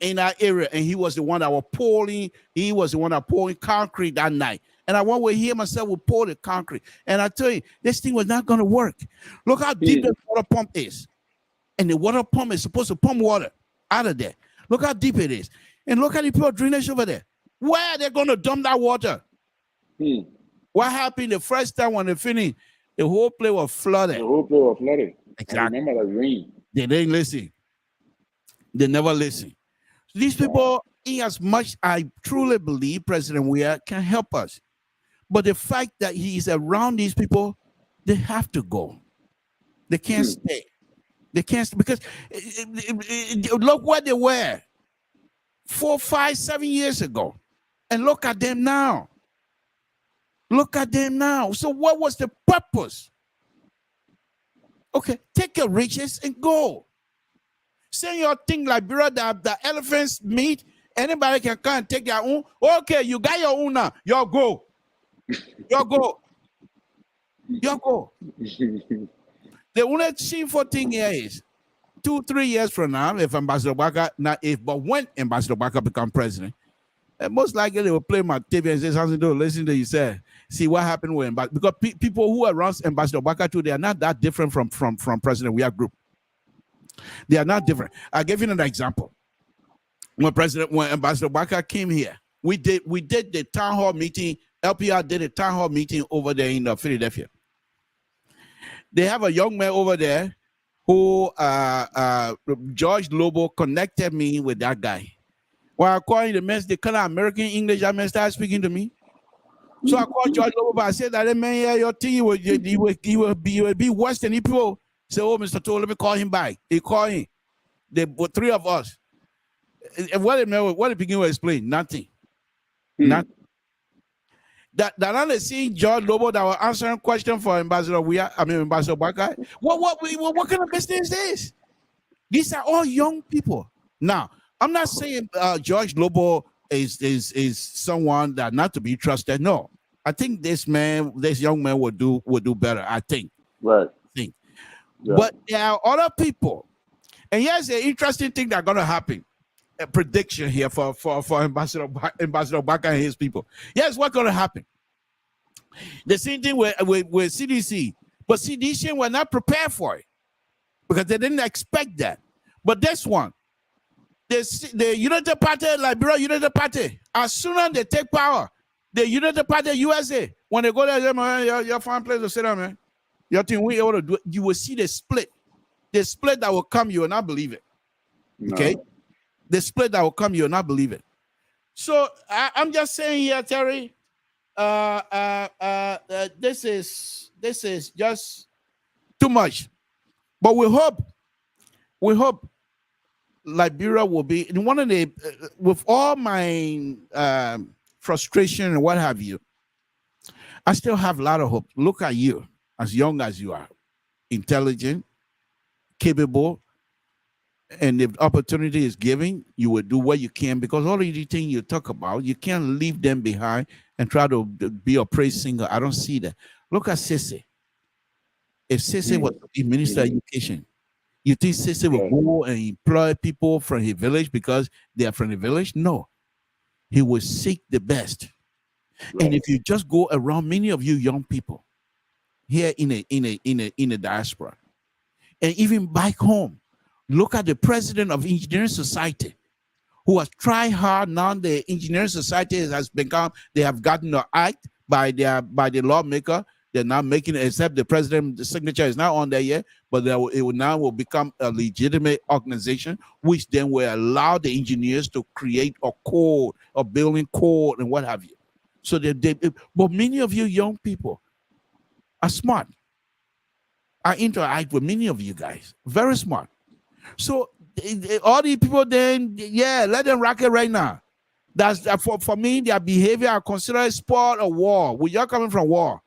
in that area, and he was the one that was pouring. He was the one that pouring concrete that night. And I went with him and said, "We'll pour the concrete." And I tell you, this thing was not going to work. Look how deep the water pump is, and the water pump is supposed to pump water out of there. Look how deep it is, and look at the pure drainage over there. Where are they going to dump that water? What happened the first time when they finished? The whole place was flooded. The whole place was flooded. Exactly. I remember the rain. They didn't listen. They never listen. These people, in as much I truly believe President Weah can help us, but the fact that he's around these people, they have to go. They can't stay. They can't, because look where they were 4, 5, 7 years ago, and look at them now. Look at them now. So what was the purpose? Okay, take your riches and go. Say your thing like the elephants meat. Anybody can come and take their own. Okay, you got your own now. You go. You go. You go. The only shameful thing here is 2, 3 years from now, if Ambassador Baka, but when Ambassador Baka become president, most likely they will play my TV and say something to listen to you say. See what happened with him. But because people who are around Ambassador Baka too, they are not that different from President Weah group. They are not different. I'll give you an example. When Ambassador Baka came here, we did the town hall meeting. LPR did a town hall meeting over there in Philadelphia. They have a young man over there who George Lobo connected me with that guy. When I called the man, the kind of American English, that man started speaking to me. So I called George Lobo, I said that man, yeah, your thing will be worse than people. Say, "Oh, Mr. Toll, let me call him back." He called him. They were 3 of us. And what did begin to explain? Nothing. Nothing. That I'm seeing George Lobo that was answering questions for Ambassador Baka. What kind of business is this? These are all young people. Now, I'm not saying George Lobo is someone that not to be trusted. No, I think this young man will do better. I think. Right. Yeah. But there are other people, and here's the interesting thing that's gonna happen. A prediction here for Ambassador Baka and his people. Yes, what's gonna happen? The same thing with CDC, but CDC were not prepared for it because they didn't expect that. But this one, the United Party, Liberia United Party, as soon as they take power, the United Party USA, when they go there, man, you're fine place to sit down, man. Your thing we able to do. You will see the split that will come. You will not believe it. Okay, the split that will come. You will not believe it. So I'm just saying here, Terry. This is just too much. But we hope Liberia will be in one of the with all my frustration and what have you. I still have a lot of hope. Look at you, as young as you are, intelligent, capable, and if opportunity is given, you will do what you can, because all of the things you talk about, you can't leave them behind and try to be a praise singer. I don't see that. Look at Sissy. If Sissy was a minister of education, you think Sissy will go and employ people from his village because they are from the village? No. He will seek the best. And if you just go around, many of you young people here in a diaspora, and even back home, look at the president of Engineering Society, who has tried hard. Now the Engineering Society has become, they have gotten an act by the lawmaker. They're now making it, except the president, the signature is not on there yet, but it will now become a legitimate organization, which then will allow the engineers to create a code, a building code, and what have you. So but many of you young people are smart. I interact with many of you guys, very smart. So all these people, then let them rock it right now. That's for me. Their behavior I consider a sport or war. We are coming from war,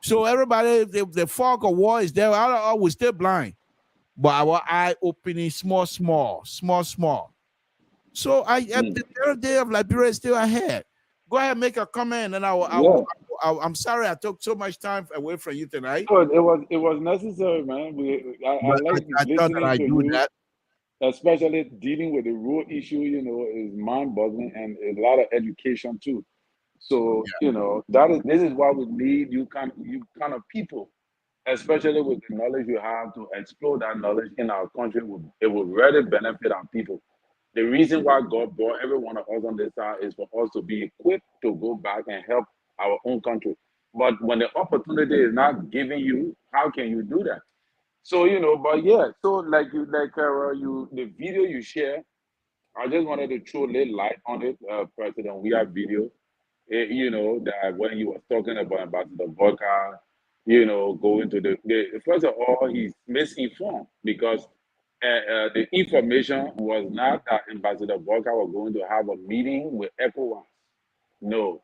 so everybody, the fog of war is there. We're still blind, but our eye opening small. So the third day of Liberia is still ahead. Go ahead, make a comment, and I'm sorry I took so much time away from you tonight. No, it was necessary, man. I like listening to you, especially dealing with the road issue. Is mind-boggling, and a lot of education too. So this is why we need you kind of people, especially with the knowledge you have, to explore that knowledge in our country. It will really benefit our people. The reason why God brought every one of us on this side is for us to be equipped to go back and help our own country. But when the opportunity is not given you, how can you do that? So so the video you share, I just wanted to throw a little light on it, President. We have video, that when he was talking about Ambassador Volker, going to the first of all, he's misinformed, because the information was not that Ambassador Volker was going to have a meeting with ECOWAS. No.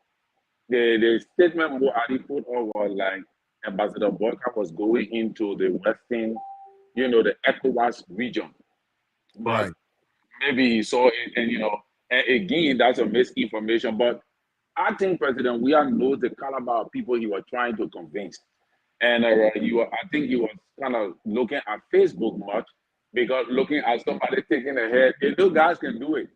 The statement what Ali put on was like Ambassador Volker was going into the Western, the ECOWAS region. But maybe he saw it, and again, that's a misinformation. But I think President Weah knows the caliber of people he was trying to convince. And I think he was kind of looking at Facebook much, because looking at somebody taking a head, those guys can do it.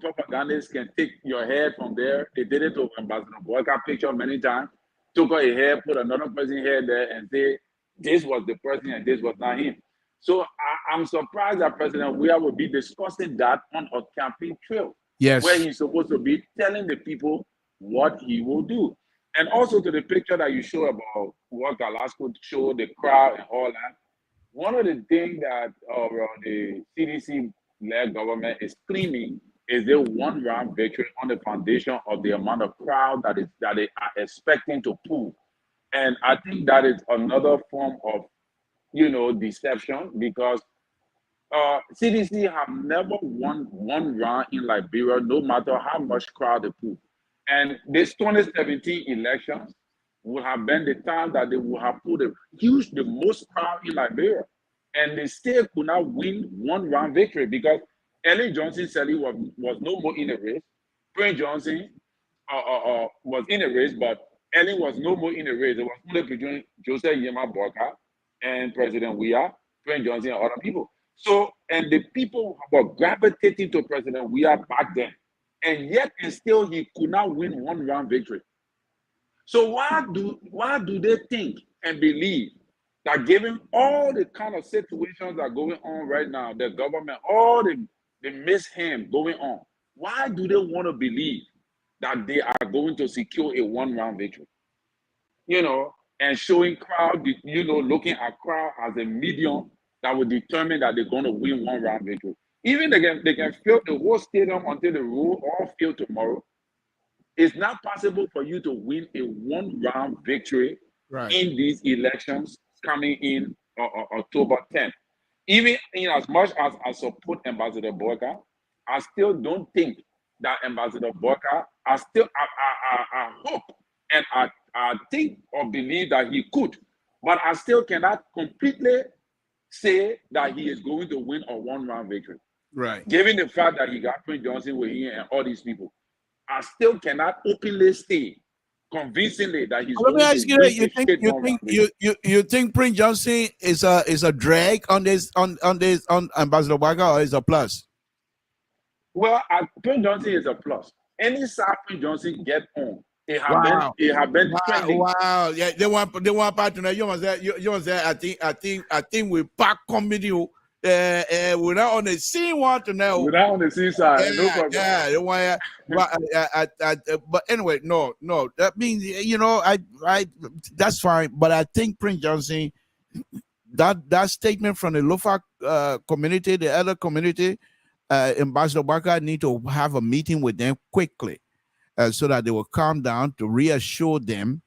Propagandists can take your head from there. They did it to Ambassador Volker picture many times, took her hair, put another person's head there, and say this was the person and this was not him. So I'm surprised that President Weah will be discussing that on a campaign trail, where he's supposed to be telling the people what he will do. And also to the picture that you show about what Galasco showed, the crowd and all that. One of the things that the CDC-led government is claiming is the one-round victory on the foundation of the amount of crowd that they are expecting to pull. And I think that is another form of, deception, because CDC have never won one round in Liberia, no matter how much crowd they pull. And this 2017 elections would have been the time that they would have put the most crowd in Liberia. And they still could not win one round victory, because Ellen Johnson Sally was no more in the race. Prince Johnson was in the race, but Ellen was no more in the race. It was only between Joseph Yema Boka and President Weah, Prince Johnson, and other people. So, and the people were gravitating to President Weah back then. And yet, and still, he could not win one round victory. So why do they think and believe that, given all the kind of situations that are going on right now, the government, all the mayhem going on, why do they want to believe that they are going to secure a one-round victory? And showing crowd, looking at crowd as a medium that will determine that they're going to win one-round victory. Even they can fill the whole stadium until the road all fill tomorrow. It's not possible for you to win a one-round victory in these elections coming in October 10th. Even in as much as I support Ambassador Volker, I still don't think that Ambassador Volker, I hope and I think or believe that he could, but I still cannot completely say that he is going to win a one-round victory. Right. Given the fact that he got Prince Johnson with him and all these people, I still cannot openly say convincingly that he's Let me going ask to you win that a straight one-round victory. you think Prince Johnson is a drag on Ambassador Barker, or is a plus? Well, Prince Johnson is a plus. Any side Prince Johnson get on, it have been trending. Wow. Yeah, they want partner. You want that? I think we pack comedy. We're not on the scene one to know. We're not on the seaside, no problem. Yeah, they want. But anyway, no. That means I that's fine. But I think Prince Johnson, that statement from the Lofa community, the other community, Ambassador Barker need to have a meeting with them quickly, so that they will calm down to reassure them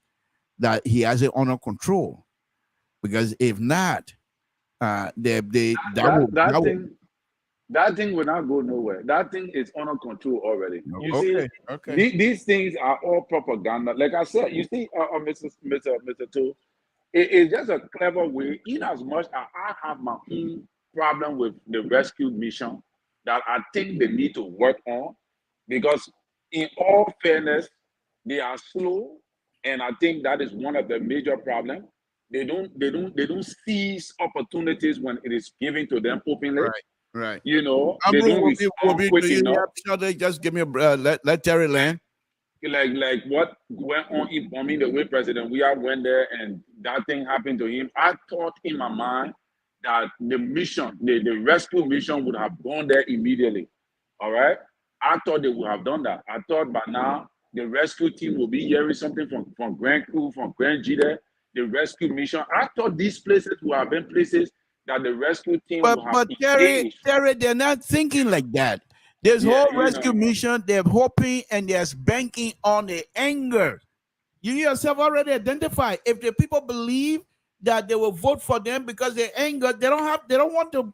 that he has it under control. Because if not, that thing will not go nowhere. That thing is under control already. You see, these things are all propaganda. Like I said, you see, Mr. Toe, it's just a clever way. In as much as I have my own problem with the rescue mission that I think they need to work on, because in all fairness, they are slow, and I think that is one of the major problems. They don't seize opportunities when it is given to them openly. Right. You know, they don't respond quick enough. Just give me let Terry land. Like what went on in bombing the way President we went there and that thing happened to him. I thought in my mind that the mission, the rescue mission would have gone there immediately. All right. I thought they would have done that. I thought by now the rescue team will be hearing something from Grand Crew, from Grand G there, the rescue mission. I thought these places would have been places that the rescue team would have engaged. Terry, they're not thinking like that. This whole rescue mission, they're hoping and they're banking on the anger. You yourself already identified. If the people believe that they will vote for them because they're anger, they don't want to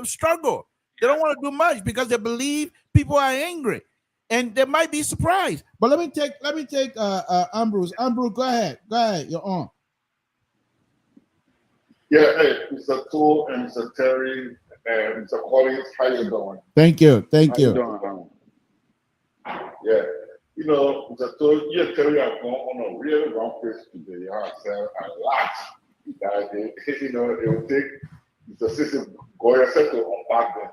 struggle. They don't want to do much because they believe people are angry. And they might be surprised. But let me take Ambrose. Ambrose, go ahead. You're on. Yeah, hey, Mr. Toole and Mr. Terry and Mr. Collins, how you doing? Thank you. Yeah, you know, Mr. Toole, you and Terry are going on a really wrong place today. You have said a lot that it will take Mr. Sissy Goya to unpack them.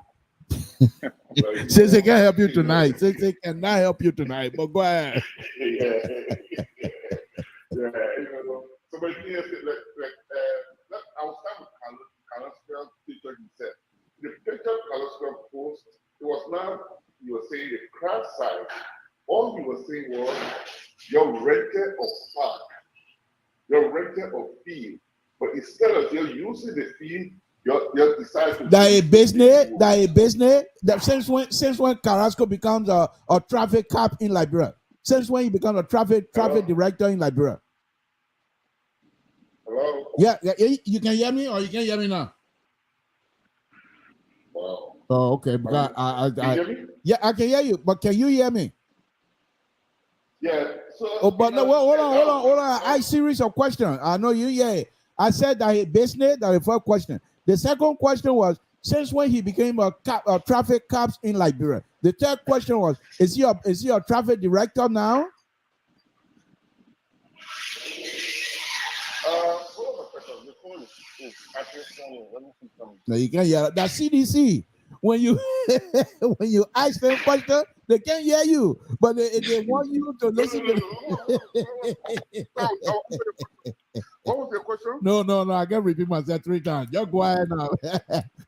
Sissy can't help you tonight. Sissy cannot help you tonight, but go ahead. So, but yes, I was talking with Carlos Peter. He said the picture Carlos post, it was not you were saying the crash side. All you were saying was your rented of park, your rented of field, but instead of you using the field, you decide to that a business that since when Carrasco becomes a traffic cop in Liberia, since when he becomes a traffic director in Liberia. Hello? Yeah, you can hear me or you can't hear me now? Wow. Oh, okay. Because I can hear you, but can you hear me? Yeah. So, but no, hold on. I series of questions. I know you. Yeah, I said that his business. That the first question. The second question was since when he became a traffic cop in Liberia. The third question was is he a traffic director now? No, you can't hear that CDC. When you ask them question, they can't hear you, but they want you to listen to. What was your question? No, I can't repeat myself 3 times. Just go ahead now.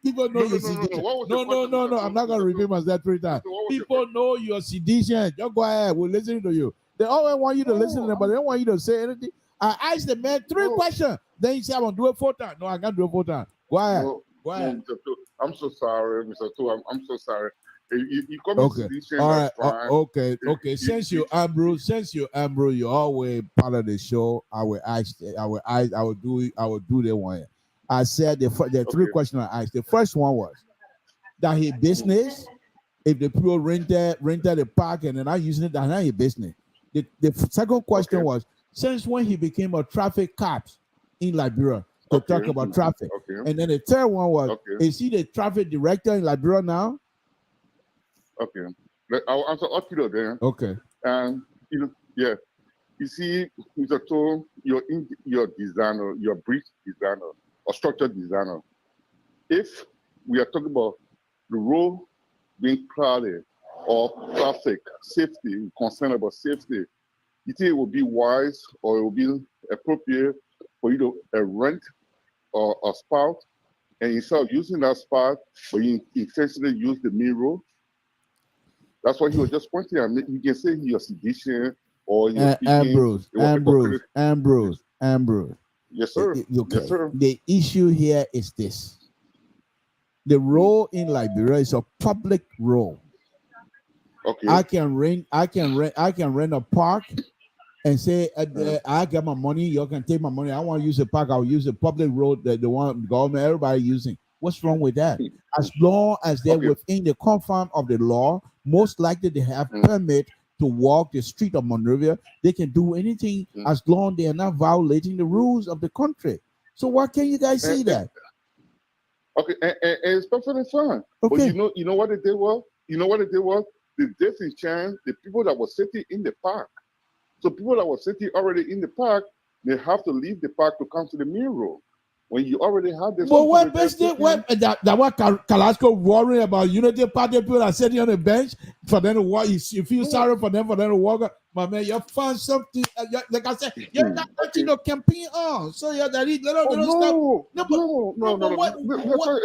People know your sedition. No, I'm not gonna repeat myself 3 times. People know your sedition. Just go ahead. We're listening to you. They always want you to listen to them, but they don't want you to say anything. I asked the man 3 questions. Then he said, "I'm gonna do it 4 times." No, I can't do it 4 times. Go ahead. Go ahead. I'm so sorry, Mr. Tu. I'm so sorry. You come okay. All right. Okay. Since you Ambrose, you're always part of the show. I will do the one. I said the 3 questions I asked. The first one was that his business. If the people rented the park and they're not using it, that's not his business. The second question was since when he became a traffic cop in Liberia to talk about traffic. Okay. And then the third one was, Okay. is he the traffic director in Liberia now? Okay. I'll answer up to there. Okay. And yeah. You see, Mr. Toe, your designer, your brief designer or structured designer. If we are talking about the road being crowded or traffic safety, concern about safety, you think it would be wise or it would be appropriate for you to rent or a spot, and instead of using that spot, but you intentionally use the main road? That's why he was just pointing out. You can say you're sedition or you're Ambrose. Yes, sir. Okay. Yes, sir. The issue here is this. The road in Liberia is a public road. Okay. I can rent a park and say, I get my money, you can take my money. I want to use the park, I'll use the public road that the one government, everybody using. What's wrong with that? As long as they're within the confines of the law, most likely they have permit to walk the street of Monrovia. They can do anything as long as they are not violating the rules of the country. So why can't you guys see that? Okay, and it's perfectly fine. Okay. But you know what they did was? They disenchant the people that were sitting in the park. So people that were sitting already in the park, they have to leave the park to come to the main road. When you already have this. But what best that what Carrasco worrying about Unity Party people are sitting on the bench for them to walk? You feel sorry for them to walk. My man, you find something. Like I said, you're not nothing to campaign on. So you're that.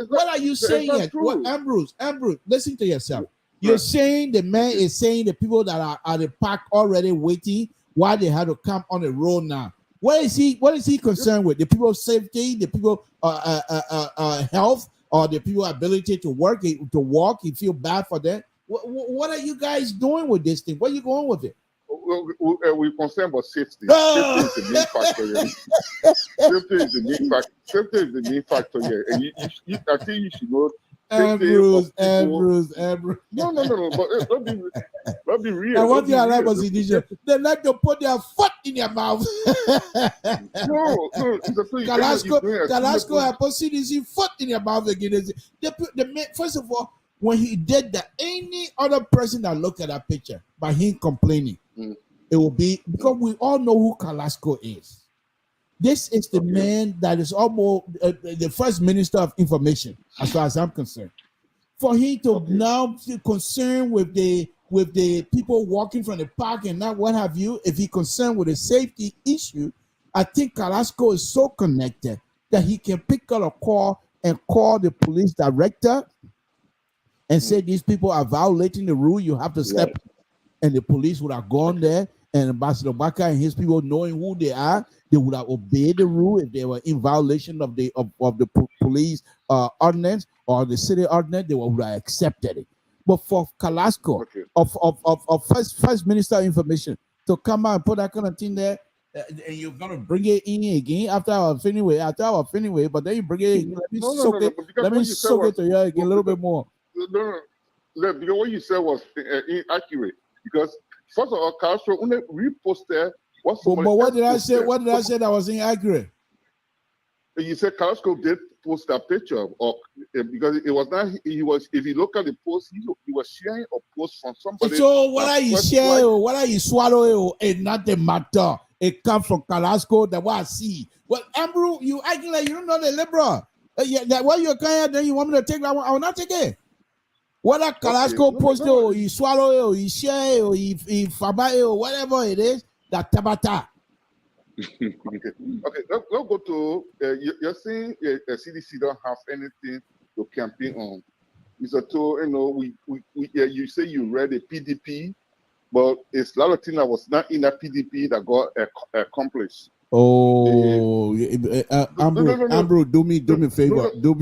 What are you saying here? What, Ambrose, listen to yourself. You're saying the man is saying the people that are at the park already waiting while they have to come on the road now. What is he concerned with? The people's safety, the people health, or the people ability to work, to walk? You feel bad for them. What are you guys doing with this thing? Where are you going with it? We're concerned about safety. Safety is the main factor here. Safety is the main factor here. And I think you should know. Ambrose. No. But let me real. And what you are like was they like to put their foot in their mouth. No. Carrasco have put his foot in their mouth again. First of all, when he did that, any other person that look at that picture by him complaining, it will be because we all know who Carrasco is. This is the man that is almost the first minister of information, as far as I'm concerned. For him to now be concerned with the people walking from the park and not what have you, if he's concerned with a safety issue, I think Carrasco is so connected that he can pick up a call and call the police director and say these people are violating the rule. You have to step, and the police would have gone there. And Ambassador Baka and his people, knowing who they are, they would have obeyed the rule if they were in violation of the police ordinance or the city ordinance. They would have accepted it. But for Carrasco of first minister of information to come out and put that kind of thing there, and you're gonna bring it in again after our finish with, but then you bring it in. Let me soak it to you again a little bit more. No, because what you said was inaccurate. Because first of all, Castro only reposted what. But what did I say? What did I say that was inaccurate? You said Carrasco did post that picture, or because it was not. He was. If you look at the post, he was sharing a post from somebody. So what are you sharing? What are you swallowing? It's not the matter. It comes from Carrasco. That what I see. Well, Ambrose, you acting like you don't know the liberal. That what you're kind of, then you want me to take that one? I will not take it. Whether Carrasco posted or he swallow it or he share it or he faba it or whatever it is, that tabata. Okay, let's go to, you're saying CDC don't have anything to campaign on. Mr. To, you say you read a PDP, but it's a lot of things that was not in that PDP that got accomplished. Oh, Ambrose, do me a favor. Do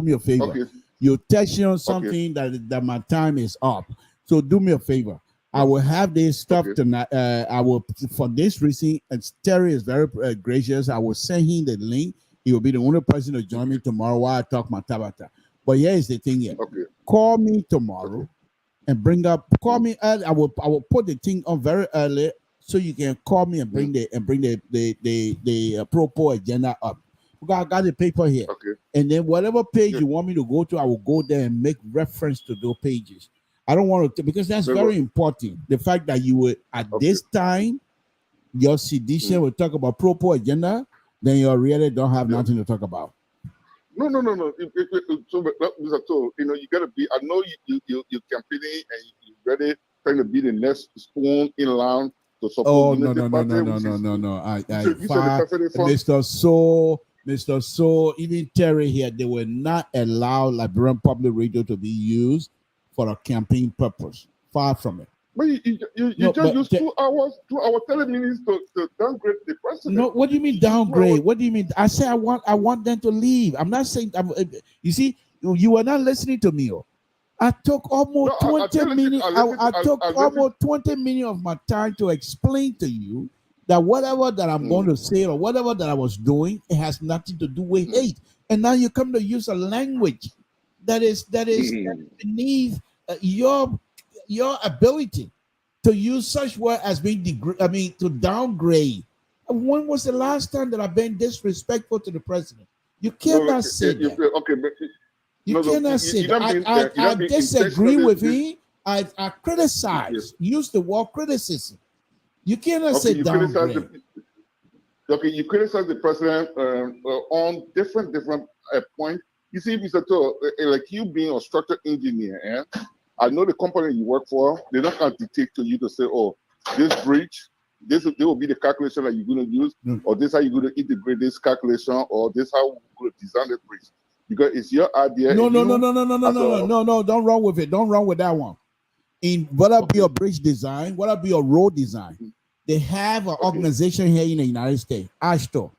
me a favor. Okay. You text on something that my time is up. So do me a favor. I will have this stuff tonight. I will, for this reason, and Terry is very gracious. I will send him the link. He will be the only person to join me tomorrow while I talk my tabata. But here is the thing here. Call me tomorrow and call me early. I will put the thing on very early so you can call me and bring the pro agenda up. Because I got the paper here. Okay. And then whatever page Yeah. you want me to go to, I will go there and make reference to those pages. I don't want to, because that's Very very well. important. The fact that you were at this time, your sedition will talk about pro agenda, then you really don't have nothing to talk about. No. So, you gotta be. I know you campaigning and you ready trying to be the next spoon in line to support. Oh no. I Mr. So, even Terry here, they will not allow Liberian Public Radio to be used for a campaign purpose. Far from it. But you just use 2 hours, 2 hour 30 minutes to downgrade the president. No, what do you mean downgrade? What do you mean? I say I want them to leave. I'm not saying. You see, you were not listening to me. I took almost 20 minutes. I took almost 20 minutes of my time to explain to you that whatever that I'm going to say or whatever that I was doing, it has nothing to do with hate. And now you come to use a language that is beneath your ability to use such word as being to downgrade. When was the last time that I've been disrespectful to the president? You cannot say that. Okay, but you cannot say that. I disagree with him. I criticize. Use the word criticism. You cannot say downgrade. You criticize the president on different points. You see, Mr. To, like you being a structural engineer, I know the company you work for, they're not going to dictate to you to say, oh, this bridge, this will be the calculation that you're going to use, or this how you're going to integrate this calculation, or this how we're going to design the bridge. Because it's your idea. No, don't run with it. Don't run with that one. In whether be a bridge design, whether be a road design, they have an organization here in the United States, ASHTO,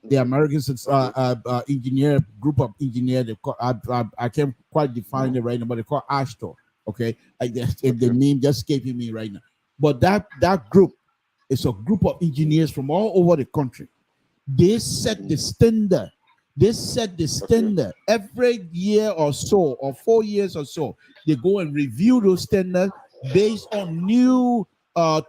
the American engineer group of engineers. They call, I can't quite define it right now, but they call ASHTO. Okay, the name just escaping me right now. But that group is a group of engineers from all over the country. They set the standard. They set the standard every year or so, or 4 years or so. They go and review those standards based on new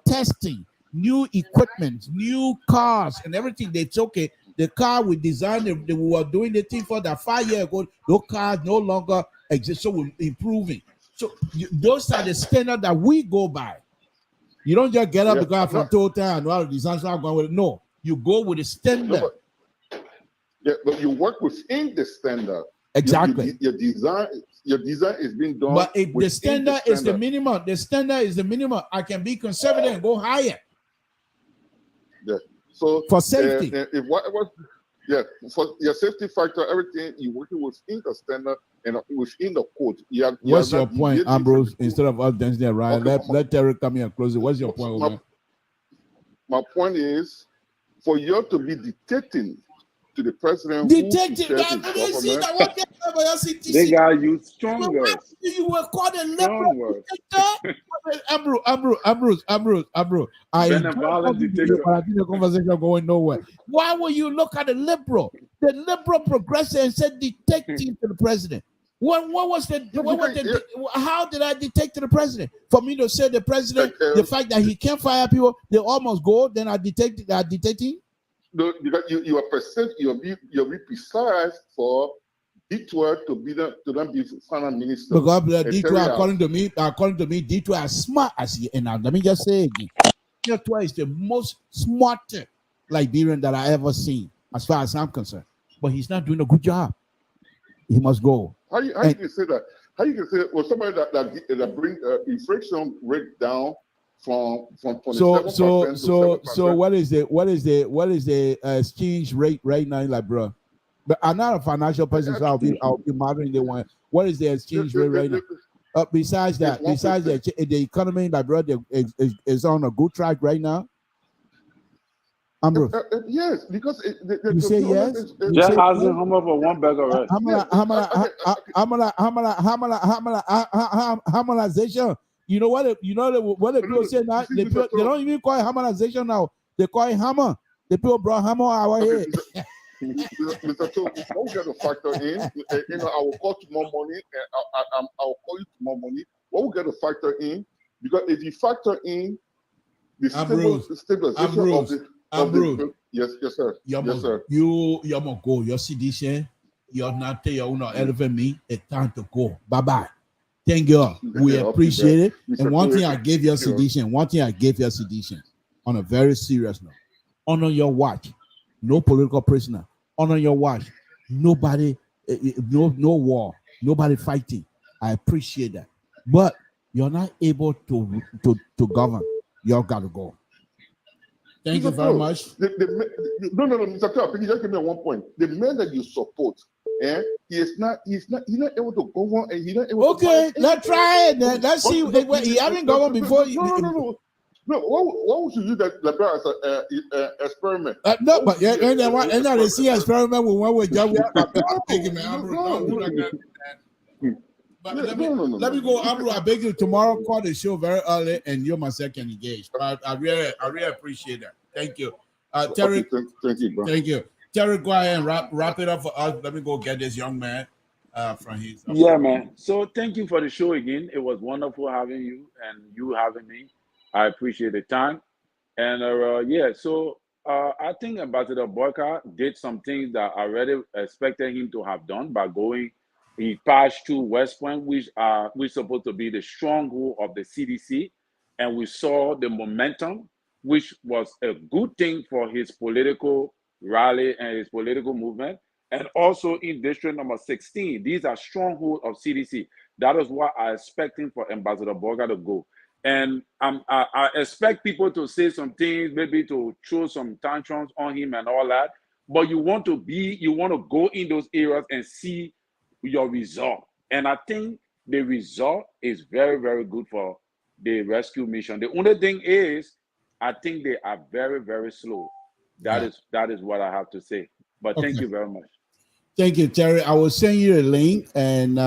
testing, new equipment, new cars, and everything. It's okay. The car we designed, they were doing the thing for that 5 years ago. Those cars no longer exist, so we're improving. So those are the standards that we go by. You don't just get up the car from Total and all the designs are going with it. No, you go with the standard. But you work within the standard. Exactly. Your design is being done. But if the standard is the minimum, I can be conservative and go higher. Yeah. So for safety. For your safety factor, everything you working within the standard and within the code. What's your point, Ambrose? Instead of us dancing around, let Terry come here and close it. What's your point? My point is for you to be dictating to the president. Detective, they got you stronger. You were called a liberal Ambrose. I think the conversation going nowhere. Why will you look at the liberal progressive and said detective to the president? How did I detect to the president? For me to say the president, the fact that he can't fire people, they almost go, then I detecting. No, because you are you're be precise for Detour to be finance minister. Because Detour, according to me, Detour as smart as he. And now let me just say again, Detour is the most smart Liberian that I ever seen, as far as I'm concerned. But he's not doing a good job. He must go. How you can say that? How you can say somebody that bring inflation rate down from 27%. So what is the exchange rate right now, like, bro? But I'm not a financial person, so I'll be monitoring the one. What is the exchange rate right now? Besides the economy, like, bro, is on a good track right now. Yes, because you say yes. Just asking how much for one bag of rice. Harmonization. You know what the people say now? They don't even call it harmonization now. They call it hammer. The people brought hammer our head. Mr. Cho, don't get to factor in. I will call tomorrow morning. I will call you tomorrow morning. What we get to factor in? Because if you factor in the stabilization of the yes, sir. Yes, sir. You must go. You see this here? You're not there, you know, elevate me. It's time to go. Bye-bye. Thank you. We appreciate it. And one thing I gave you sedition, on a very serious note. Honor your watch. No political prisoner. Honor your watch. Nobody, no war. Nobody fighting. I appreciate that. But you're not able to govern. You got to go. Thank you very much. No, Mr. Trump, you just give me one point. The man that you support, he's not able to govern, and he's not able okay, let's try it then. Let's see. He hasn't governed before. No. Why would you use that as an experiment? No, but and now they see experiment with one way job. But let me go, Abru. I beg you tomorrow. Call the show very early, and you're my second engaged. But I really appreciate that. Thank you, Terry. Thank you, bro. Thank you, Terry. Go ahead and wrap it up for us. Let me go get this young man from his. Yeah, man. So thank you for the show again. It was wonderful having you and you having me. I appreciate the time, and So I think Ambassador Boyka did some things that I already expected him to have done by going. He passed through West Point, which supposed to be the stronghold of the CDC, and we saw the momentum, which was a good thing for his political rally and his political movement. And also in District Number 16, these are strongholds of CDC. That is what I expect him for Ambassador Boyka to go. And I expect people to say some things, maybe to throw some tantrums on him and all that. But you want to go in those areas and see your result. And I think the result is very, very good for the rescue mission. The only thing is, I think they are very, very slow. That is what I have to say. But thank you very much. Thank you, Terry. I will send you a link, and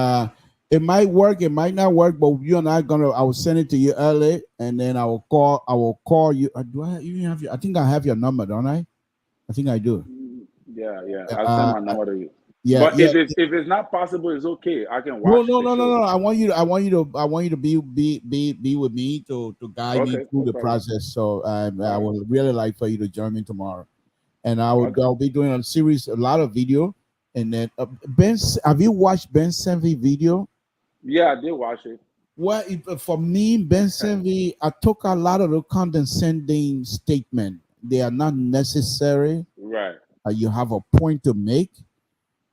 it might work, it might not work, but you and I will send it to you early, and then I will call you. Do I even have you? I think I have your number, don't I? I think I do. Yeah. I'll send my number to you. Yeah, but if it's not possible, it's okay. I can watch. No. I want you to be with me to guide me through the process. So I would really like for you to join me tomorrow, and I'll be doing a lot of video. And then Ben, have you watched Ben Senvi video? Yeah, I did watch it. Well, for me, Ben Senvi, I took a lot of the condescending statement. They are not necessary. Right. You have a point to make.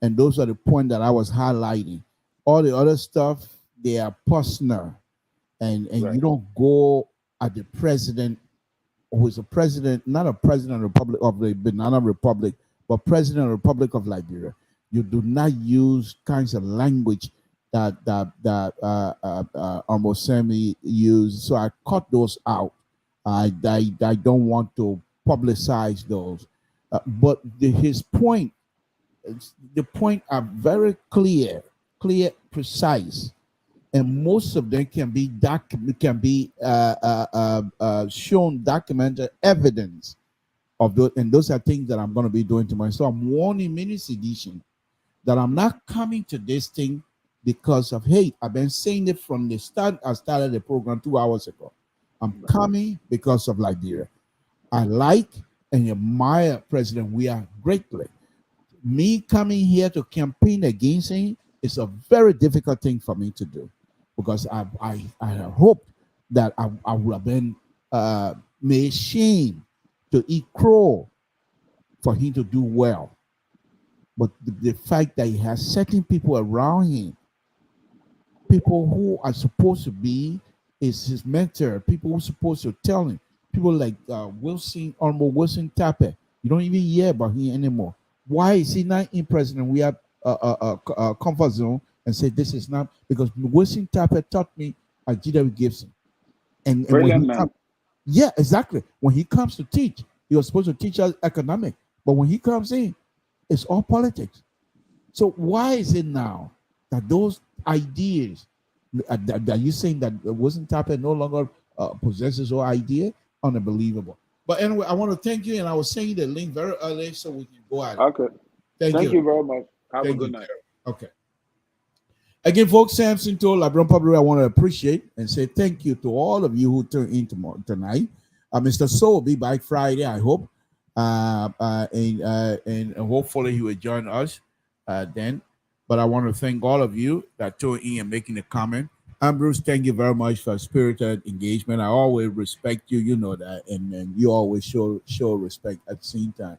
And those are the points that I was highlighting. All the other stuff, they are personal. And you don't go at the president, who is a president, not a president of the Banana Republic, but president of the Republic of Liberia. You do not use kinds of language that Omosemi used. So I cut those out. I don't want to publicize those. But his point, the point are very clear, precise, and most of them can be shown, documented evidence of those, and those are things that I'm going to be doing tomorrow. So I'm warning many sedition that I'm not coming to this thing because of hate. I've been saying it from the start. I started the program 2 hours ago. I'm coming because of Liberia. I like and admire President Weah greatly. Me coming here to campaign against him is a very difficult thing for me to do, because I hoped that I would have been made shame to eat crow for him to do well. But the fact that he has certain people around him, people who are supposed to be his mentor, people who are supposed to tell him, people like Honorable Wilson Tappe, you don't even hear about him anymore. Why is he not in President? We have a comfort zone and say this is not, because Wilson Tappe taught me G.W. Gibson. And when yeah, exactly. When he comes to teach, he was supposed to teach us economics. But when he comes in, it's all politics. So why is it now that those ideas that you're saying that Wilson Tappe no longer possesses or idea? Unbelievable. But anyway, I want to thank you, and I was sending the link very early so we can go at it. Okay. Thank you very much. Have a good night. Okay. Again, folks, Samson told Liberian Public, I want to appreciate and say thank you to all of you who tuned in tonight. Mr. So will be back Friday, I hope. And hopefully he will join us then. But I want to thank all of you that tuned in and making a comment. Bruce, thank you very much for spirited engagement. I always respect you, you know that, and you always show respect at the same time.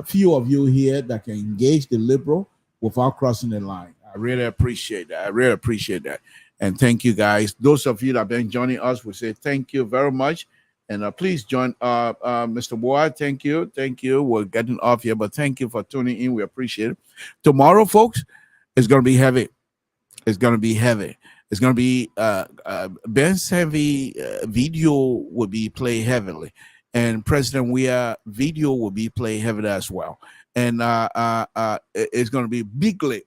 Few of you here that can engage the liberal without crossing the line. I really appreciate that. I really appreciate that. And thank you guys. Those of you that have been joining us, we say thank you very much. And please join Mr. Boyd. Thank you. Thank you. We're getting off here, but thank you for tuning in. We appreciate it. Tomorrow, folks, it's going to be heavy. It's going to be heavy. It's going to be Ben's heavy video will be played heavily. And President Weah video will be played heavily as well. And it's going to be bigly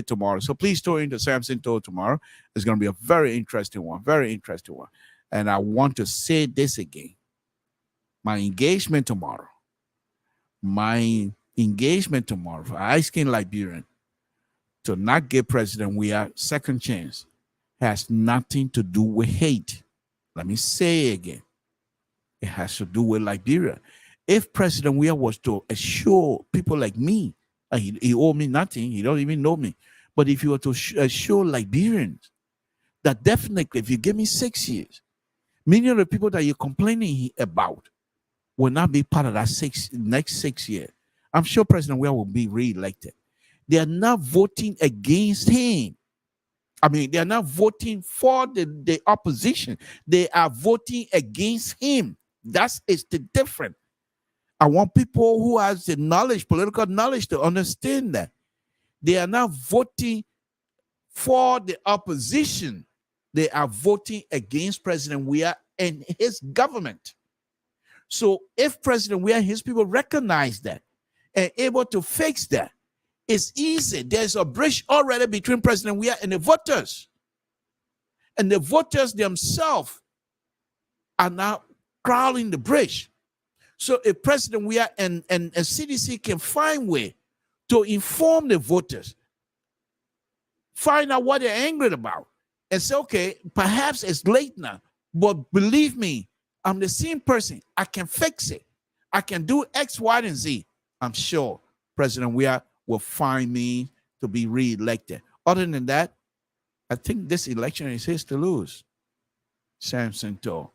tomorrow. So please tune into Samson Told tomorrow. It's going to be a very interesting one. Very interesting one. And I want to say this again. My engagement tomorrow for ice-skinned Liberian to not give President Weah second chance has nothing to do with hate. Let me say it again. It has to do with Liberia. If President Weah was to assure people like me, he owe me nothing, he don't even know me, but if you were to assure Liberians that definitely if you give me 6 years, many of the people that you're complaining about will not be part of that next 6 years. I'm sure President Weah will be re-elected. They are not voting against him. I mean, they are not voting for the opposition. They are voting against him. That is the difference. I want people who has the knowledge, political knowledge, to understand that. They are not voting for the opposition. They are voting against President Weah and his government. So if President Weah and his people recognize that and able to fix that, it's easy. There's a bridge already between President Weah and the voters. And the voters themselves are now crawling the bridge. So if President Weah and CDC can find way to inform the voters, find out what they're angry about, and say, okay, perhaps it's late now, but believe me, I'm the same person. I can fix it. I can do X, Y, and Z. I'm sure President Weah will find me to be re-elected. Other than that, I think this election is his to lose. Samson Told,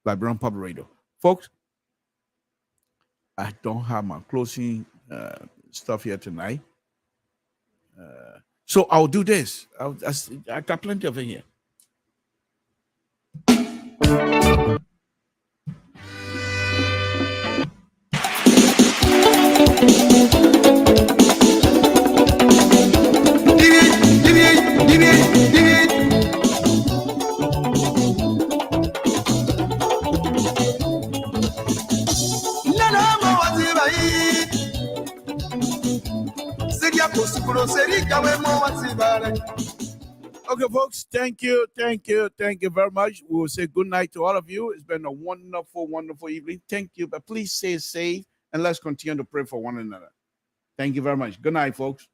Liberian Public Radio. Folks, I don't have my closing stuff here tonight. So I'll do this. I got plenty of it here. Okay, folks, thank you very much. We will say good night to all of you. It's been a wonderful evening. Thank you, but please stay safe and let's continue to pray for one another. Thank you very much. Good night, folks.